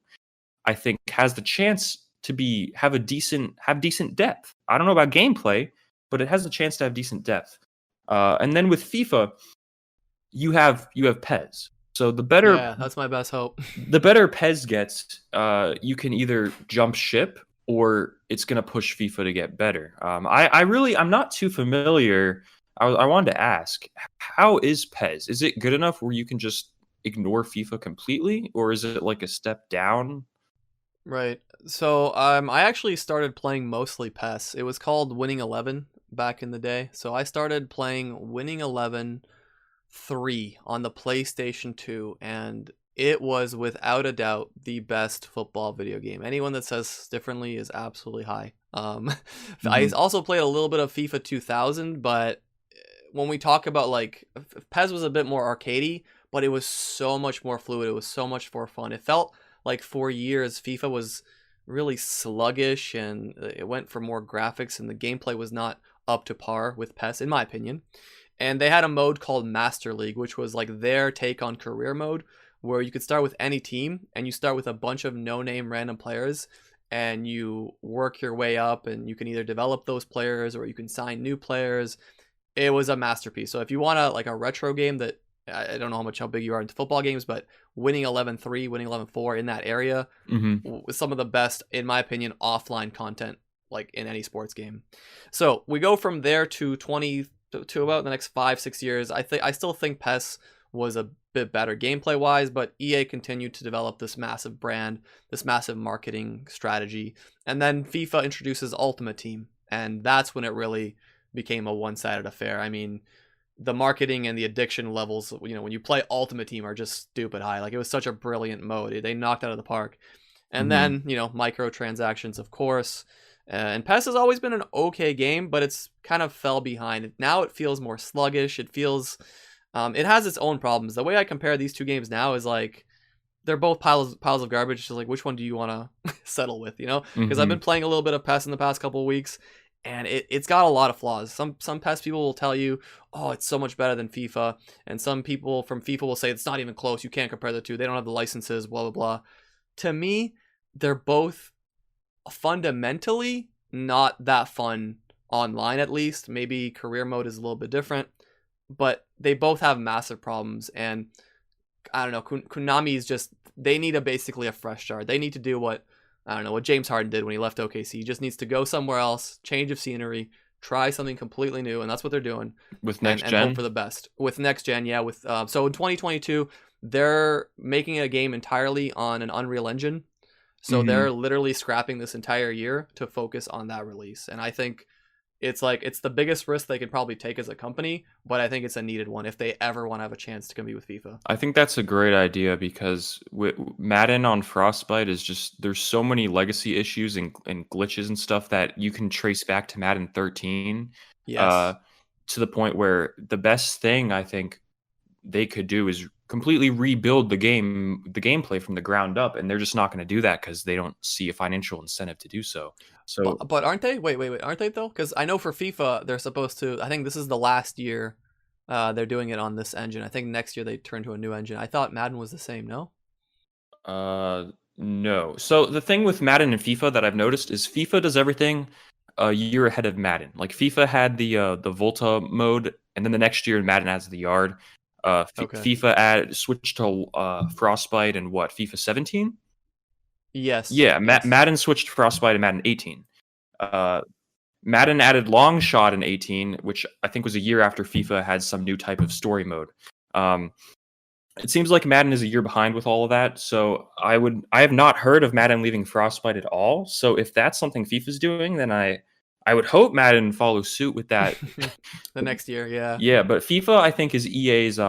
I think has the chance to have decent depth. I don't know about gameplay, but it has a chance to have decent depth. And then with FIFA, you have PES. So the better, yeah, that's my best hope. The better PES gets, you can either jump ship or it's going to push FIFA to get better. I'm not too familiar. I wanted to ask, how is PES? Is it good enough where you can just ignore FIFA completely, or is it like a step down? Right. So I actually started playing mostly PES. It was called Winning 11 back in the day. So I started playing Winning 11 3 on the PlayStation 2, and it was without a doubt the best football video game. Anyone that says differently is absolutely high. I also played a little bit of FIFA 2000, but when we talk about like PES was a bit more arcadey, but it was so much more fluid. It was so much more fun. It felt like for years FIFA was really sluggish and it went for more graphics and the gameplay was not up to par with PES in my opinion. And they had a mode called Master League, which was like their take on career mode, where you could start with any team and you start with a bunch of no-name random players and you work your way up and you can either develop those players or you can sign new players. It was a masterpiece. So if you want a retro game that I don't know how big you are into football games, but winning 11-3, winning 11-4 in that area was some of the best, in my opinion, offline content like in any sports game. So we go from there to about the next 5-6 years. I still think PES was a bit better gameplay wise, but EA continued to develop this massive brand, this massive marketing strategy, and then FIFA introduces Ultimate Team, and that's when it really became a one-sided affair. I mean, the marketing and the addiction levels, when you play Ultimate Team, are just stupid high. Like, it was such a brilliant mode. They knocked it out of the park. And then, microtransactions, of course. And PES has always been an okay game, but it's kind of fell behind. Now it feels more sluggish. It feels, it has its own problems. The way I compare these two games now is like, they're both piles of garbage. Just like, which one do you want to settle with, Because I've been playing a little bit of PES in the past couple of weeks, and it's got a lot of flaws. Some PES people will tell you, oh, it's so much better than FIFA. And some people from FIFA will say it's not even close. You can't compare the two. They don't have the licenses, blah, blah, blah. To me, they're both fundamentally not that fun online, at least. Maybe career mode is a little bit different. But they both have massive problems. And I don't know, Konami's just, they need basically a fresh start. They need to do what James Harden did when he left OKC. He just needs to go somewhere else, change of scenery, try something completely new, and that's what they're doing. With next gen? And hope for the best. With next gen, yeah. So in 2022, they're making a game entirely on an Unreal Engine. So they're literally scrapping this entire year to focus on that release. And I think it's the biggest risk they could probably take as a company, but I think it's a needed one if they ever want to have a chance to compete with FIFA. I think that's a great idea because Madden on Frostbite is just, there's so many legacy issues and glitches and stuff that you can trace back to Madden 13. Yes. To the point where the best thing I think they could do is completely rebuild the gameplay from the ground up, and they're just not going to do that because they don't see a financial incentive to do so. So, but aren't they? Wait, aren't they though? Because I know for FIFA they're supposed to. I think this is the last year they're doing it on this engine. I think next year they turn to a new engine. I thought Madden was the same. No. No. So the thing with Madden and FIFA that I've noticed is FIFA does everything a year ahead of Madden. Like FIFA had the Volta mode, and then the next year Madden has the Yard. FIFA switched to Frostbite and FIFA 17? Yes. Yeah, yes. Madden switched to Frostbite in Madden 18. Madden added Long Shot in 18, which I think was a year after FIFA had some new type of story mode. It seems like Madden is a year behind with all of that, so I have not heard of Madden leaving Frostbite at all. So if that's something FIFA's doing, then I would hope Madden follows suit with that. The next year, yeah. Yeah, but FIFA, I think, is EA's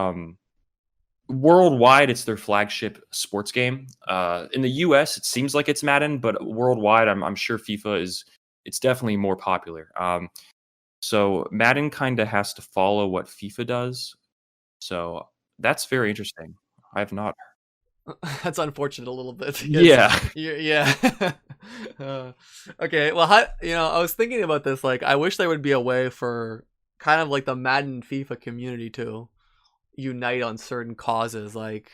worldwide, it's their flagship sports game. In the US, it seems like it's Madden, but worldwide, I'm sure FIFA it's definitely more popular. So Madden kind of has to follow what FIFA does. So that's very interesting. I have not. That's unfortunate a little bit. Yeah. Yeah. Okay. Well, I was thinking about this. Like, I wish there would be a way for kind of like the Madden FIFA community to unite on certain causes. Like,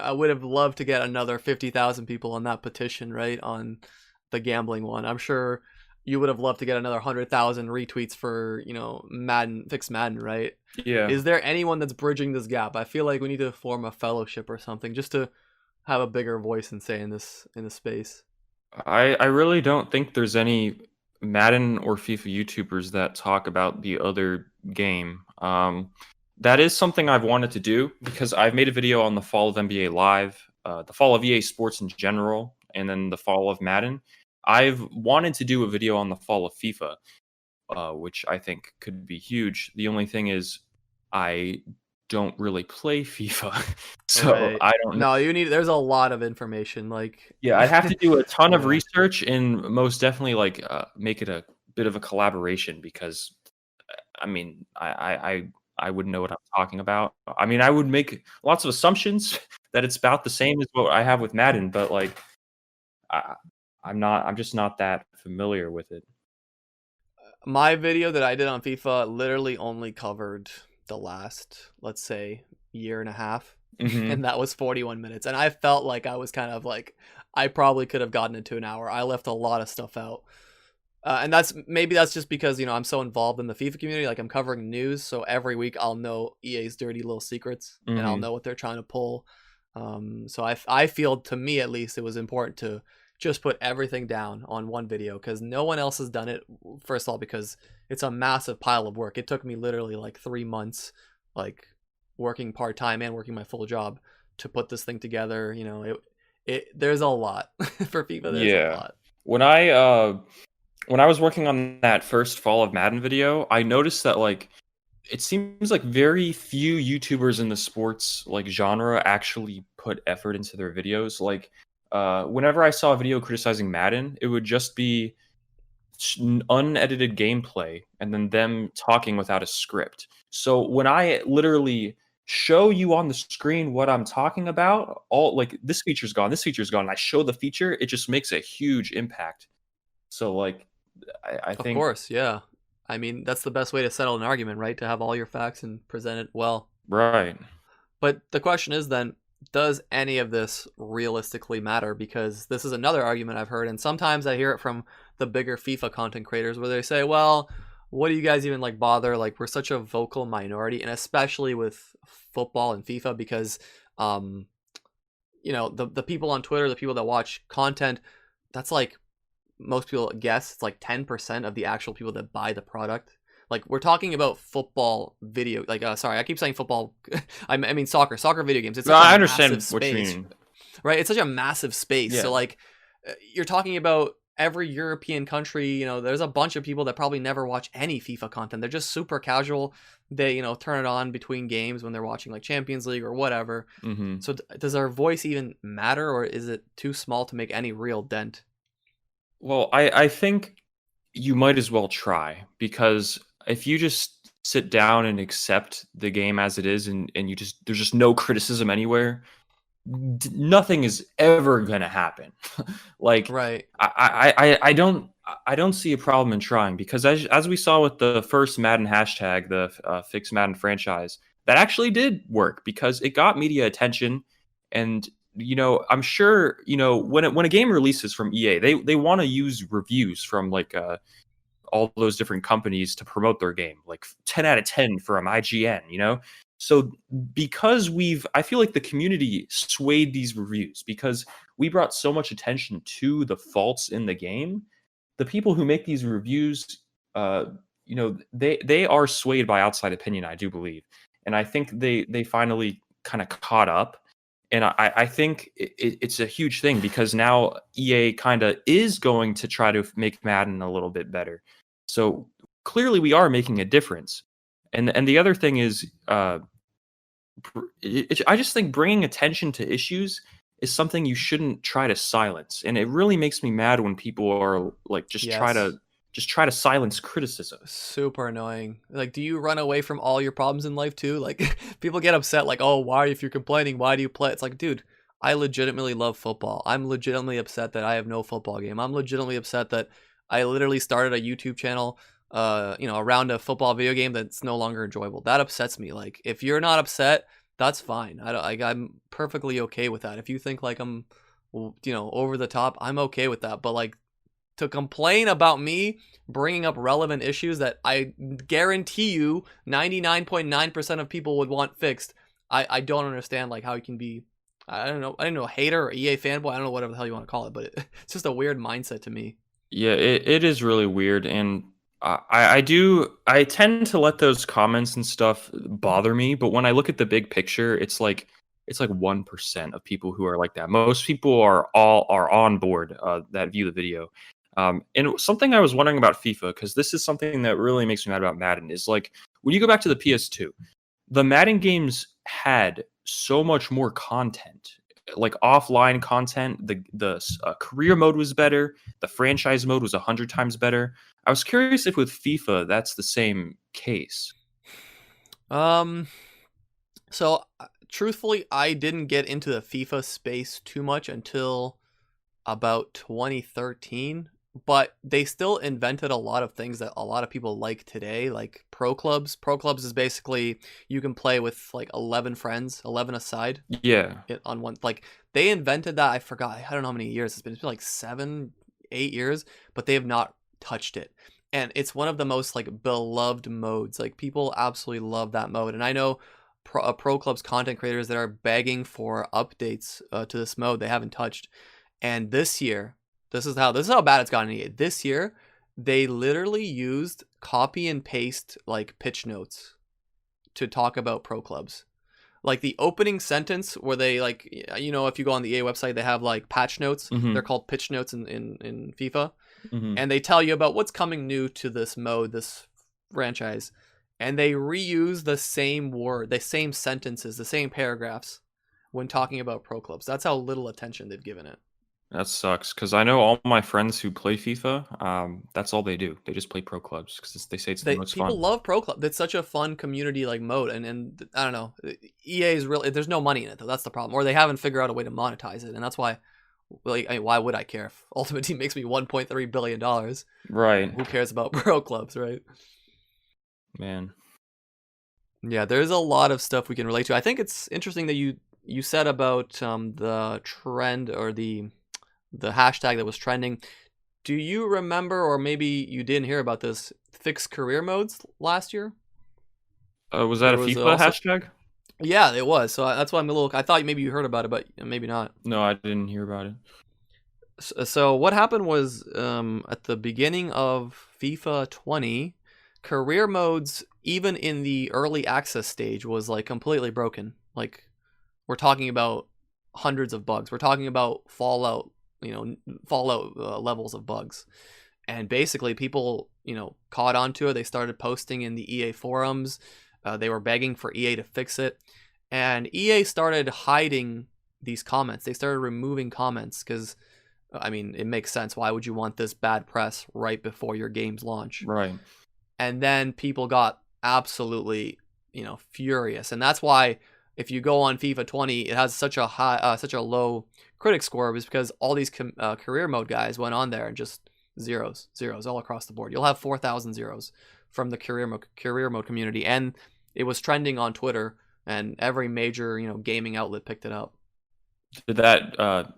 I would have loved to get another 50,000 people on that petition, right? On the gambling one. I'm sure you would have loved to get another 100,000 retweets for, Madden, fix Madden, right? Yeah. Is there anyone that's bridging this gap? I feel like we need to form a fellowship or something just to have a bigger voice and say in this space. I really don't think there's any Madden or FIFA YouTubers that talk about the other game. That is something I've wanted to do because I've made a video on the fall of NBA Live, the fall of EA Sports in general, and then the fall of Madden. I've wanted to do a video on the fall of FIFA, which I think could be huge. The only thing is I don't really play FIFA, so Right. I don't know. No, there's a lot of information. Like, Yeah, I'd have to do a ton of Yeah. research and most definitely make it a bit of a collaboration because, I mean, I wouldn't know what I'm talking about. I mean, I would make lots of assumptions that it's about the same as what I have with Madden, but like, I'm just not that familiar with it. my video that I did on FIFA literally only covered the last, let's say, year and a half. And that was 41 minutes. And I felt like I was kind of like, I probably could have gotten it to an hour. I left a lot of stuff out. And that's just because, you know, I'm so involved in the FIFA community. Like, I'm covering news, so every week I'll know EA's dirty little secrets, and I'll know what they're trying to pull. So I feel, to me at least, it was important to just put everything down on one video, because no one else has done it. First of all, because it's a massive pile of work. It took me literally like 3 months, like working part-time and working my full job, to put this thing together. You know, there's a lot for FIFA. There's a lot. When I was working on that first Fall of Madden video, I noticed that like it seems like very few YouTubers in the sports like genre actually put effort into their videos. Like whenever I saw a video criticizing Madden, it would just be unedited gameplay and then them talking without a script. So when I literally show you on the screen what I'm talking about, all like this feature's gone, and I show the feature, it just makes a huge impact. So like I think, of course, yeah. I mean, that's the best way to settle an argument, right? To have all your facts and present it well. right. But the question is then, does any of this realistically matter? Because this is another argument I've heard, and sometimes I hear it from the bigger FIFA content creators, where they say, well, what do you guys even like bother? Like, we're such a vocal minority, and especially with football and FIFA, because you know, the people on Twitter, the people that watch content, that's like, most people guess it's like 10% of the actual people that buy the product. Like, we're talking about football video, like sorry, I keep saying football. I mean soccer video games. It's such I a understand massive what you space, mean. right? It's such a massive space. Yeah. So like, you're talking about every European country. You know, there's a bunch of people that probably never watch any FIFA content. They're just super casual. They, you know, turn it on between games when they're watching like Champions League or whatever. So does our voice even matter, or is it too small to make any real dent? Well, I think you might as well try, because if you just sit down and accept the game as it is, and you just there's just no criticism anywhere, nothing is ever gonna happen. Like Right. I don't see a problem in trying, because as we saw with the first Madden hashtag, the Fix Madden franchise, that actually did work because it got media attention. And you know, I'm sure, you know, when a game releases from EA, they want to use reviews from like all those different companies to promote their game, like 10 out of 10 from IGN, you know? So because I feel like the community swayed these reviews because we brought so much attention to the faults in the game. The people who make these reviews, you know, they are swayed by outside opinion, I do believe. And I think they finally kind of caught up. And I think it's a huge thing, because now EA kind of is going to try to make Madden a little bit better. So clearly we are making a difference. And the other thing is, I just think bringing attention to issues is something you shouldn't try to silence. And it really makes me mad when people are like try to silence criticism. Super annoying. Like, do you run away from all your problems in life too? Like, people get upset, like, oh, why, if you're complaining, why do you play? It's like, dude, I legitimately love football. I'm legitimately upset that I have no football game. I'm legitimately upset that I literally started a YouTube channel, you know, around a football video game that's no longer enjoyable. That upsets me. Like, if you're not upset, that's fine. I'm perfectly okay with that. If you think like I'm, you know, over the top, I'm okay with that. But like, to complain about me bringing up relevant issues that I guarantee you 99.9% of people would want fixed, I don't understand like how you can be, I don't know, a hater or EA fanboy. I don't know, whatever the hell you want to call it, but it's just a weird mindset to me. Yeah, it is really weird. And I tend to let those comments and stuff bother me, but when I look at the big picture, it's like 1% of people who are like that. Most people are on board that view the video. And something I was wondering about FIFA, because this is something that really makes me mad about Madden, is like when you go back to the PS2, the Madden games had so much more content, like offline content. The career mode was better. The franchise mode was 100 times better. I was curious if with FIFA that's the same case. So truthfully, I didn't get into the FIFA space too much until about 2013, but they still invented a lot of things that a lot of people like today, like pro clubs. Pro clubs is basically you can play with like 11 friends, 11 aside. Yeah. On one, like they invented that. I forgot. I don't know how many years it's been. It's been like 7, 8 years, but they have not touched it. And it's one of the most like beloved modes. Like people absolutely love that mode. And I know pro clubs content creators that are begging for updates to this mode they haven't touched. And this year, this is how bad it's gotten in EA. This year, they literally used copy and paste like pitch notes to talk about pro clubs. Like the opening sentence where they like, you know, if you go on the EA website, they have like patch notes. They're called pitch notes in FIFA. And they tell you about what's coming new to this mode, this franchise. And they reuse the same word, the same sentences, the same paragraphs when talking about pro clubs. That's how little attention they've given it. That sucks because I know all my friends who play FIFA. That's all they do. They just play pro clubs because they say it's the most People fun. love pro club. It's such a fun community like mode, and I don't know. EA is really, there's no money in it though. That's the problem, or they haven't figured out a way to monetize it, and that's why. Like, I mean, why would I care if Ultimate Team makes me $1.3 billion? Right. Who cares about pro clubs, right? Man. Yeah, there's a lot of stuff we can relate to. I think it's interesting that you said about the trend or the hashtag that was trending. Do you remember, or maybe you didn't hear about this, fixed career modes last year? Was that a FIFA hashtag? Yeah, it was. So that's why I'm a little. I thought maybe you heard about it, but maybe not. No, I didn't hear about it. So what happened was at the beginning of FIFA 20, career modes, even in the early access stage, was like completely broken. Like we're talking about hundreds of bugs. We're talking about Fallout, levels of bugs. And basically people, caught onto it. They started posting in the EA forums. They were begging for EA to fix it. And EA started hiding these comments. They started removing comments because, I mean, it makes sense. Why would you want this bad press right before your game's launch? Right. And then people got absolutely, furious. And that's why if you go on FIFA 20, it has such a low critic score, is because all these career mode guys went on there and just zeros all across the board. You'll have 4,000 zeros from the career mode community, and it was trending on Twitter, and every major gaming outlet picked it up. Did that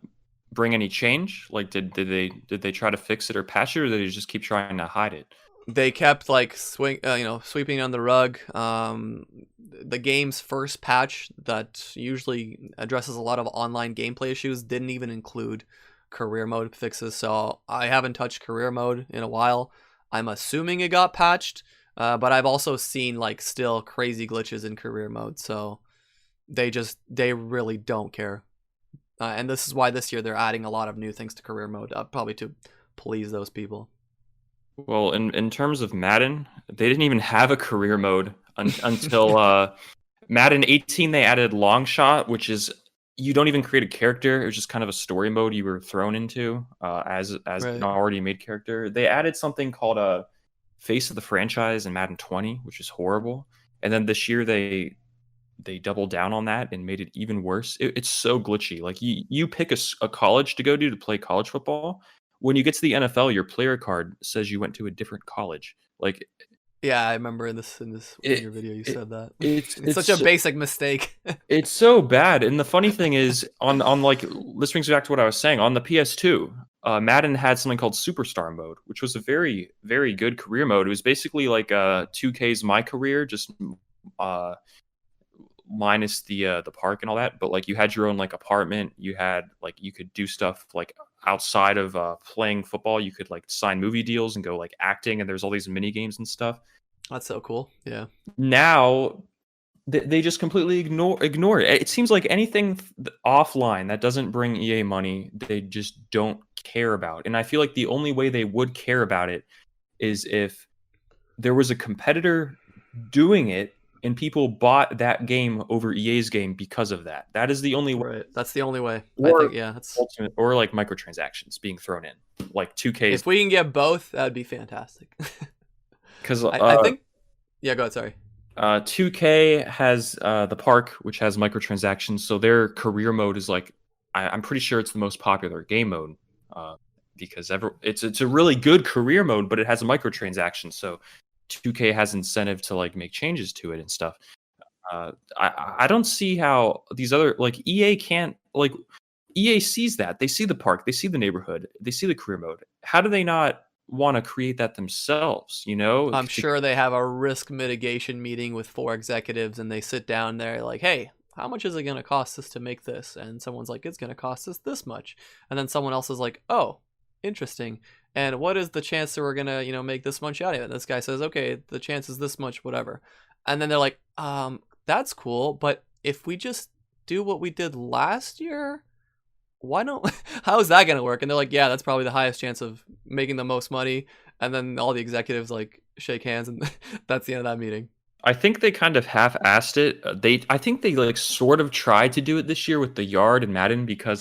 bring any change? Like, did they try to fix it or patch it, or did they just keep trying to hide it? They kept like sweeping on the rug. The game's first patch that usually addresses a lot of online gameplay issues didn't even include career mode fixes, so I haven't touched career mode in a while. I'm assuming it got patched, but I've also seen like still crazy glitches in career mode, so they really don't care. And this is why this year they're adding a lot of new things to career mode, probably to please those people. Well, in terms of Madden, they didn't even have a career mode until Madden 18. They added long shot, which is you don't even create a character. It was just kind of a story mode you were thrown into as right. An already made character. They added something called a face of the franchise in Madden 20, which is horrible. And then this year they doubled down on that and made it even worse. It's so glitchy. Like you pick a college to go to play college football. When you get to the NFL, your player card says you went to a different college. Like, yeah, I remember in your video you said that. It's such a basic mistake. It's so bad. And the funny thing is, on like, this brings me back to what I was saying. On the PS2, Madden had something called Superstar mode, which was a very, very good career mode. It was basically like 2K's My Career, just minus the park and all that. But like, you had your own like apartment. You had like, you could do stuff like outside of playing football. You could like sign movie deals and go like acting, and there's all these mini games and stuff. That's so cool. Yeah. Now they just completely ignore it. It seems like anything offline that doesn't bring EA money, they just don't care about. And I feel like the only way they would care about it is if there was a competitor doing it and people bought that game over EA's game because of that. That is the only way. Right. That's the only way. Or, I think, yeah. That's ultimate, or like microtransactions being thrown in, like 2K. If we can get both, that would be fantastic. Because I think, yeah, go ahead. Sorry. 2K has the park, which has microtransactions. So their career mode is like, I'm pretty sure it's the most popular game mode because it's a really good career mode, but it has a microtransaction. So 2K has incentive to like make changes to it and stuff. I don't see how these other like EA can't like EA sees that. They see the park, they see the neighborhood, they see the career mode. How do they not want to create that themselves, you know? I'm sure they have a risk mitigation meeting with 4 executives, and they sit down there like, hey, how much is it going to cost us to make this? And someone's like, it's going to cost us this much. And then someone else is like, oh, interesting. And what is the chance that we're going to, make this much out of it? And this guy says, okay, the chance is this much, whatever. And then they're like, that's cool. But if we just do what we did last year, why don't, how is that going to work? And they're like, yeah, that's probably the highest chance of making the most money. And then all the executives like shake hands, and that's the end of that meeting. I think they kind of half-assed it. I think they like sort of tried to do it this year with the Yard and Madden because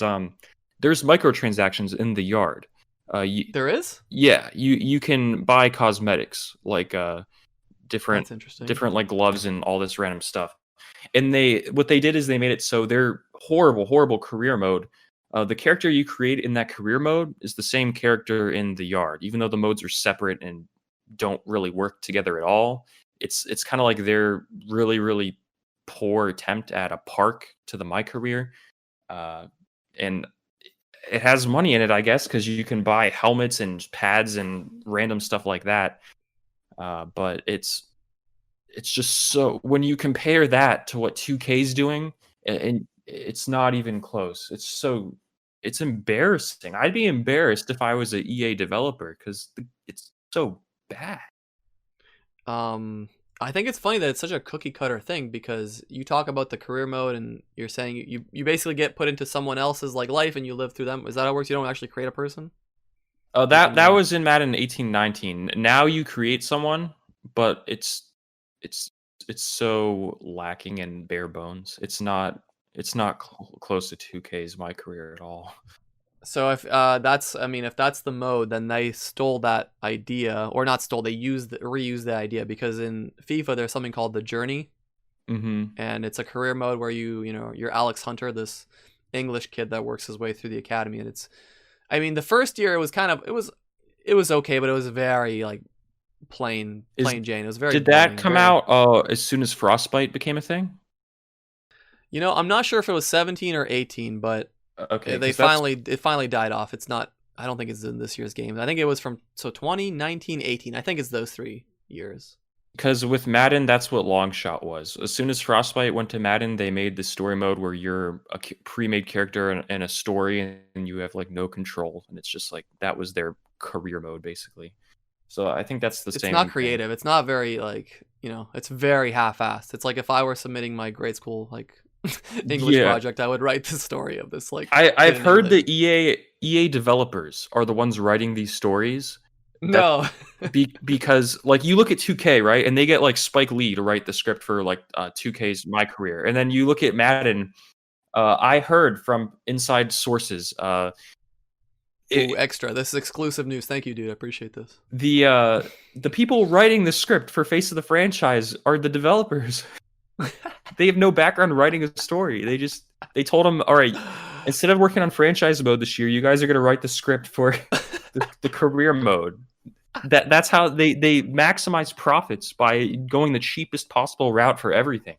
there's microtransactions in the Yard. There is? Yeah, you can buy cosmetics like different like gloves and all this random stuff. And what they did is they made it so their horrible career mode. The character you create in that career mode is the same character in the Yard, even though the modes are separate and don't really work together at all. It's kind of like their really poor attempt at a park to the My Career, and it has money in it, I guess, because you can buy helmets and pads and random stuff like that. But it's just so when you compare that to what 2K's doing, and it's not even close. It's embarrassing. I'd be embarrassed if I was an EA developer because it's so bad. I think it's funny that it's such a cookie cutter thing because you talk about the career mode and you're saying you basically get put into someone else's like life and you live through them. Is that how it works? You don't actually create a person? Oh, that was in Madden 18-19. Now you create someone, but it's so lacking in bare bones. It's not close to 2K's My Career at all. So if that's the mode, then they stole that idea, or not stole, they reused the idea, because in FIFA there's something called the Journey, and it's a career mode where you're Alex Hunter, this English kid that works his way through the academy, and the first year it was okay, but it was very like plain Jane. It was very. Did that come out as soon as Frostbite became a thing? I'm not sure if it was 17 or 18, but. Okay, it finally died off. It's not. I don't think it's in this year's game. I think it was from 2019, 18. I think it's those 3 years. Because with Madden, that's what Longshot was. As soon as Frostbite went to Madden, they made the story mode where you're a pre-made character in a story and you have like no control, and it's just like that was their career mode basically. So I think that's the same. It's not creative. It's not very it's very half-assed. It's like if I were submitting my grade school like. English project, I would write the story of this. Like I've heard the EA developers are the ones writing these stories. No, because like you look at 2K, right, and they get like Spike Lee to write the script for like 2K's My Career, and then you look at Madden. I heard from inside sources. Extra. This is exclusive news. Thank you, dude. I appreciate this. The people writing the script for Face of the Franchise are the developers. They have no background writing a story. They told them, all right, instead of working on franchise mode this year, you guys are going to write the script for the career mode. That's how they maximize profits by going the cheapest possible route for everything.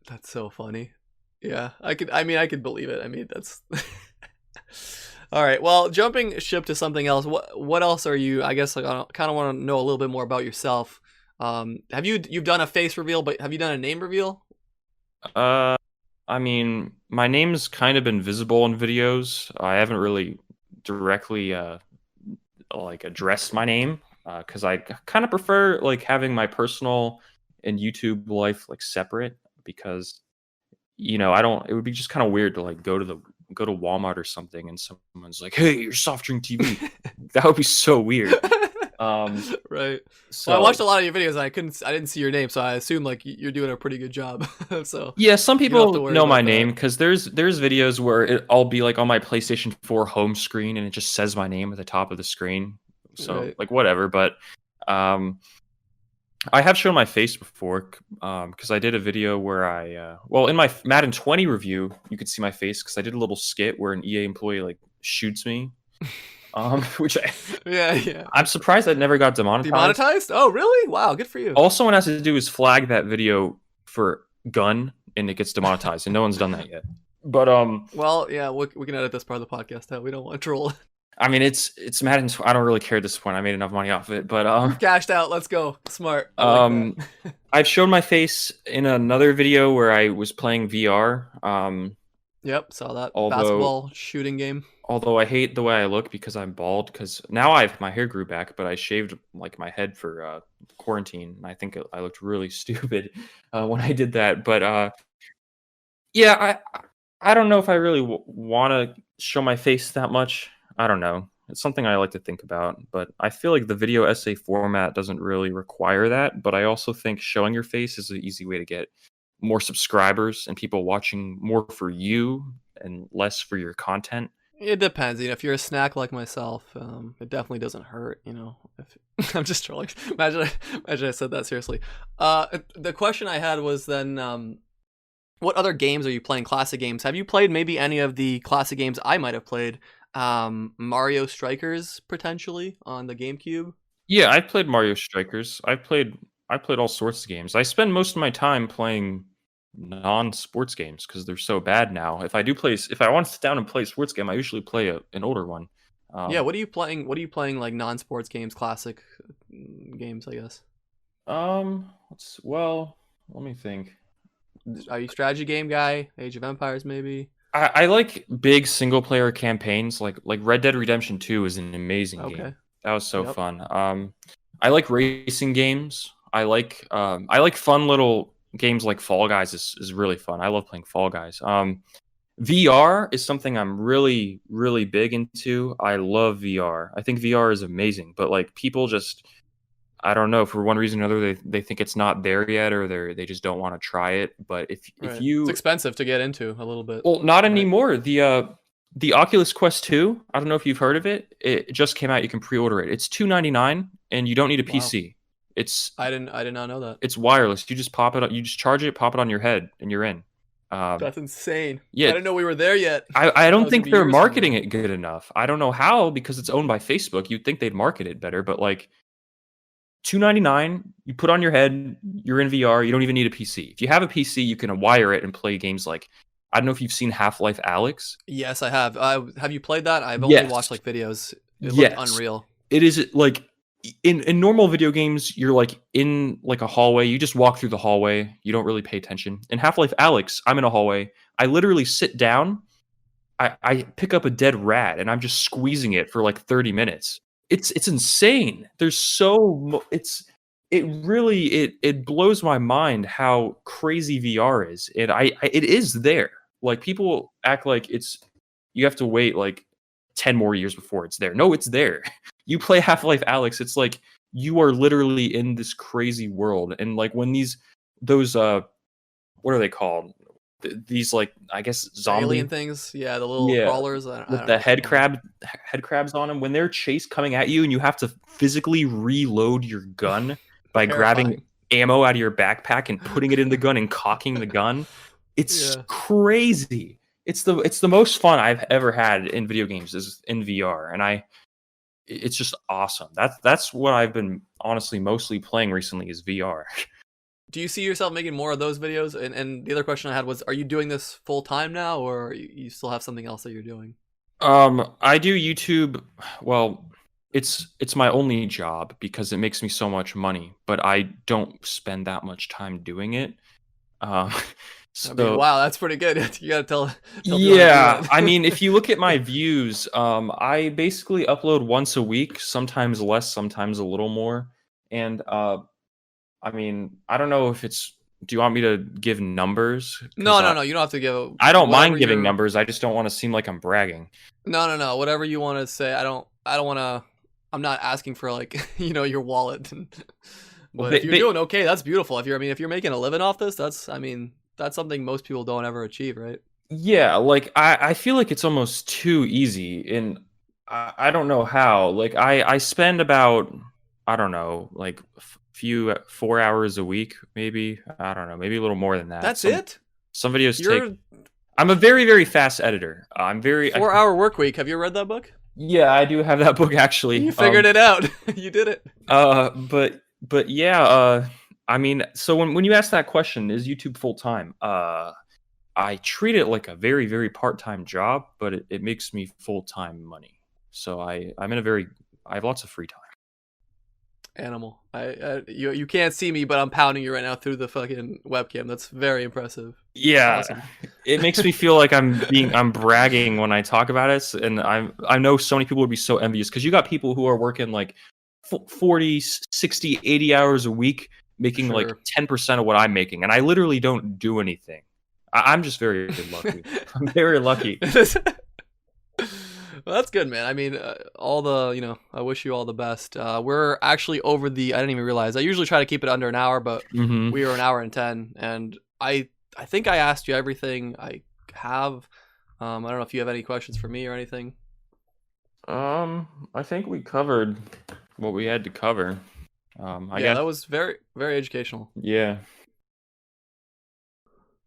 That's so funny. Yeah, I could believe it. That's all right. Well, jumping ship to something else. What else are you? I guess I kind of want to know a little bit more about yourself. You've done a face reveal, but have you done a name reveal? My name's kind of been visible in videos. I haven't really directly addressed my name because I kind of prefer like having my personal and YouTube life like separate, because it would be just kind of weird to like go to Walmart or something and someone's like, hey, you're SoftdrinkTV. That would be so weird. Right. So I watched a lot of your videos and I didn't see your name, so I assume like you're doing a pretty good job. So yeah, some people know my name because there's videos where I'll be like on my PlayStation 4 home screen and it just says my name at the top of the screen. So like whatever, but I have shown my face before because I did a video where in my Madden 20 review you could see my face because I did a little skit where an EA employee like shoots me. Which I'm surprised that never got demonetized. Demonetized? Oh, really? Wow, good for you. All someone has to do is flag that video for gun, and it gets demonetized, and no one's done that yet. But well, yeah, we can edit this part of the podcast out. We don't want to troll. I mean, it's Madden. I don't really care at this point. I made enough money off of it, but You've cashed out. Let's go. Smart. I like that. I've shown my face in another video where I was playing VR. Yep, saw that although- basketball shooting game. Although I hate the way I look because I'm bald. Because now my hair grew back, but I shaved like my head for quarantine. And I think I looked really stupid when I did that. But yeah, I don't know if I really want to show my face that much. I don't know. It's something I like to think about, but I feel like the video essay format doesn't really require that. But I also think showing your face is an easy way to get more subscribers and people watching more for you and less for your content. It depends. If you're a snack like myself, it definitely doesn't hurt. If I'm just trolling. Imagine I said that seriously. The question I had was then, what other games are you playing? Classic games. Have you played maybe any of the classic games I might have played? Mario Strikers potentially on the GameCube. Yeah, I played Mario Strikers. I played all sorts of games. I spend most of my time playing non-sports games because they're so bad now. If I want to sit down and play a sports game, I usually play an older one. Yeah, what are you playing? What are you playing like non-sports games, classic games, I guess? Well, let me think. Are you a strategy game guy? Age of Empires, maybe? I like big single player campaigns. Like Red Dead Redemption 2 is an amazing game. That was so fun. I like racing games. I like fun little games like Fall Guys is really fun. I love playing Fall Guys. VR is something I'm really, really big into. I love VR. I think VR is amazing, but like people just, I don't know, for one reason or another, they think it's not there yet, or they just don't want to try it. But if you, it's expensive to get into a little bit. Well, not anymore. The Oculus Quest 2, I don't know if you've heard of it. It just came out. You can pre-order it. It's $299, and you don't need a PC. I did not know that. It's wireless. You just pop it. You just charge it, pop it on your head, and you're in. That's insane. Yeah, I didn't know we were there yet. I don't think they're marketing it good enough. I don't know how, because it's owned by Facebook. You'd think they'd market it better, but like $299, you put on your head, you're in VR. You don't even need a PC. If you have a PC, you can wire it and play games like, I don't know if you've seen Half-Life Alyx. Yes, I have. Have you played that? I've only watched like videos. It looked unreal. It is like in normal video games, you're like in like a hallway. You just walk through the hallway. You don't really pay attention. In Half-Life Alyx, I'm in a hallway. I literally sit down. I pick up a dead rat and I'm just squeezing it for like 30 minutes. It's insane. There's it blows my mind how crazy VR is. It is there. Like people act like you have to wait like 10 more years before it's there. No, it's there. You play Half-Life Alyx, it's like you are literally in this crazy world. And like when those what are they called? These like, I guess zombie alien things. Yeah, the little crawlers with the head crabs on them. When they're coming at you and you have to physically reload your gun by grabbing ammo out of your backpack and putting it in the gun and cocking the gun. It's crazy. It's the most fun I've ever had in video games is in VR, and it's just awesome. That's what I've been honestly mostly playing recently is VR. Do you see yourself making more of those videos? And the other question I had was, are you doing this full time now, or you still have something else that you're doing? I do YouTube. Well, it's my only job because it makes me so much money, but I don't spend that much time doing it. So, I mean, wow, that's pretty good. You gotta tell yeah, I mean, if you look at my views, I basically upload once a week, sometimes less, sometimes a little more. And I mean, I don't know if do you want me to give numbers? No, you don't have to give. I don't mind giving numbers. I just don't want to seem like I'm bragging. No. Whatever you want to say. I don't want to. I'm not asking for like your wallet. But if you're doing okay, that's beautiful. If you're making a living off this, that's something most people don't ever achieve, right? Yeah, like I feel like it's almost too easy, and I don't know how. Like I spend about, I don't know, like 4 hours a week, maybe. I don't know, maybe a little more than that. That's it? Some videos take. I'm a very, very fast editor. I'm very 4-hour work week. Have you read that book? Yeah, I do have that book actually. You figured it out. You did it. But yeah, I mean, so when you ask that question, is YouTube full time? I treat it like a very, very part-time job, but it makes me full-time money. So I'm in I have lots of free time. Animal. You can't see me, but I'm pounding you right now through the fucking webcam. That's very impressive. Yeah, Awesome. it makes me feel like I'm bragging when I talk about it, and I know so many people would be so envious because you got people who are working like 40, 60, 80 hours a week, making like Sure. 10% of what I'm making, and I literally don't do anything. I'm just very lucky. I'm very lucky. Well, that's good, man. I mean, I wish you all the best. We're actually over the. I didn't even realize. I usually try to keep it under an hour, but we are an hour and 10, and I think I asked you everything I have. I don't know if you have any questions for me or anything. I think we covered what we had to cover. I guess that was very, very educational. Yeah.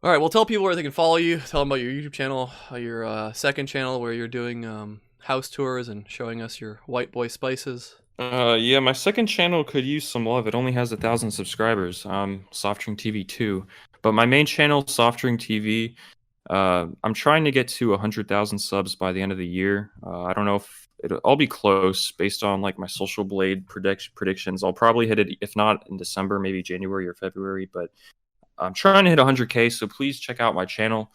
All right, well, tell people where they can follow you. Tell them about your YouTube channel, your second channel where you're doing house tours and showing us your white boy spices. Yeah, my second channel could use some love. It only has 1,000 subscribers. SoftdrinkTV 2, but my main channel, SoftdrinkTV, I'm trying to get to 100,000 subs by the end of the year. I don't know if I'll be close based on like my Social Blade predictions. I'll probably hit it, if not in December, maybe January or February. But I'm trying to hit 100K, so please check out my channel.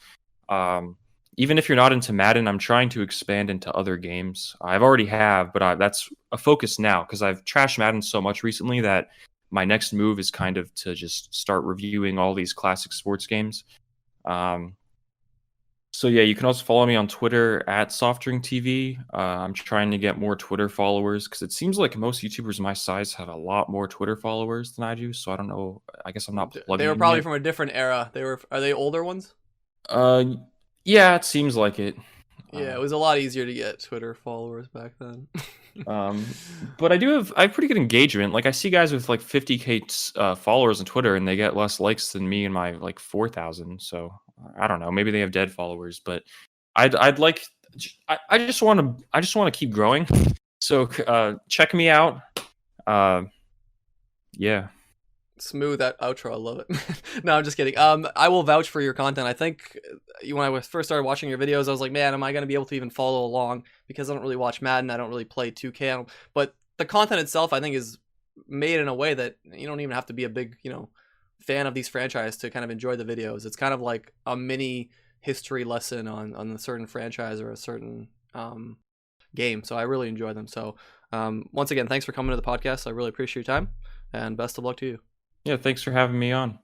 Even if you're not into Madden, I'm trying to expand into other games. I've already have, but that's a focus now because I've trashed Madden so much recently that my next move is kind of to just start reviewing all these classic sports games. So yeah, you can also follow me on Twitter at SoftdrinkTV. I'm trying to get more Twitter followers because it seems like most YouTubers my size have a lot more Twitter followers than I do. So I don't know. I guess I'm not plugging. They were probably from a different era. Are they older ones? Yeah, it seems like it. Yeah, it was a lot easier to get Twitter followers back then. But I have pretty good engagement. Like I see guys with like 50K followers on Twitter, and they get less likes than me and my like 4,000. So I don't know. Maybe they have dead followers, but I'd like. I just want to keep growing. So check me out. Yeah. Smooth that outro. I love it. No, I'm just kidding. I will vouch for your content. I think when I first started watching your videos, I was like, man, am I going to be able to even follow along? Because I don't really watch Madden. I don't really play 2K. But the content itself, I think, is made in a way that you don't even have to be a big, fan of these franchises to kind of enjoy the videos. It's kind of like a mini history lesson on a certain franchise or a certain game. So I really enjoy them. So once again, thanks for coming to the podcast. I really appreciate your time, and best of luck to you. Yeah, thanks for having me on.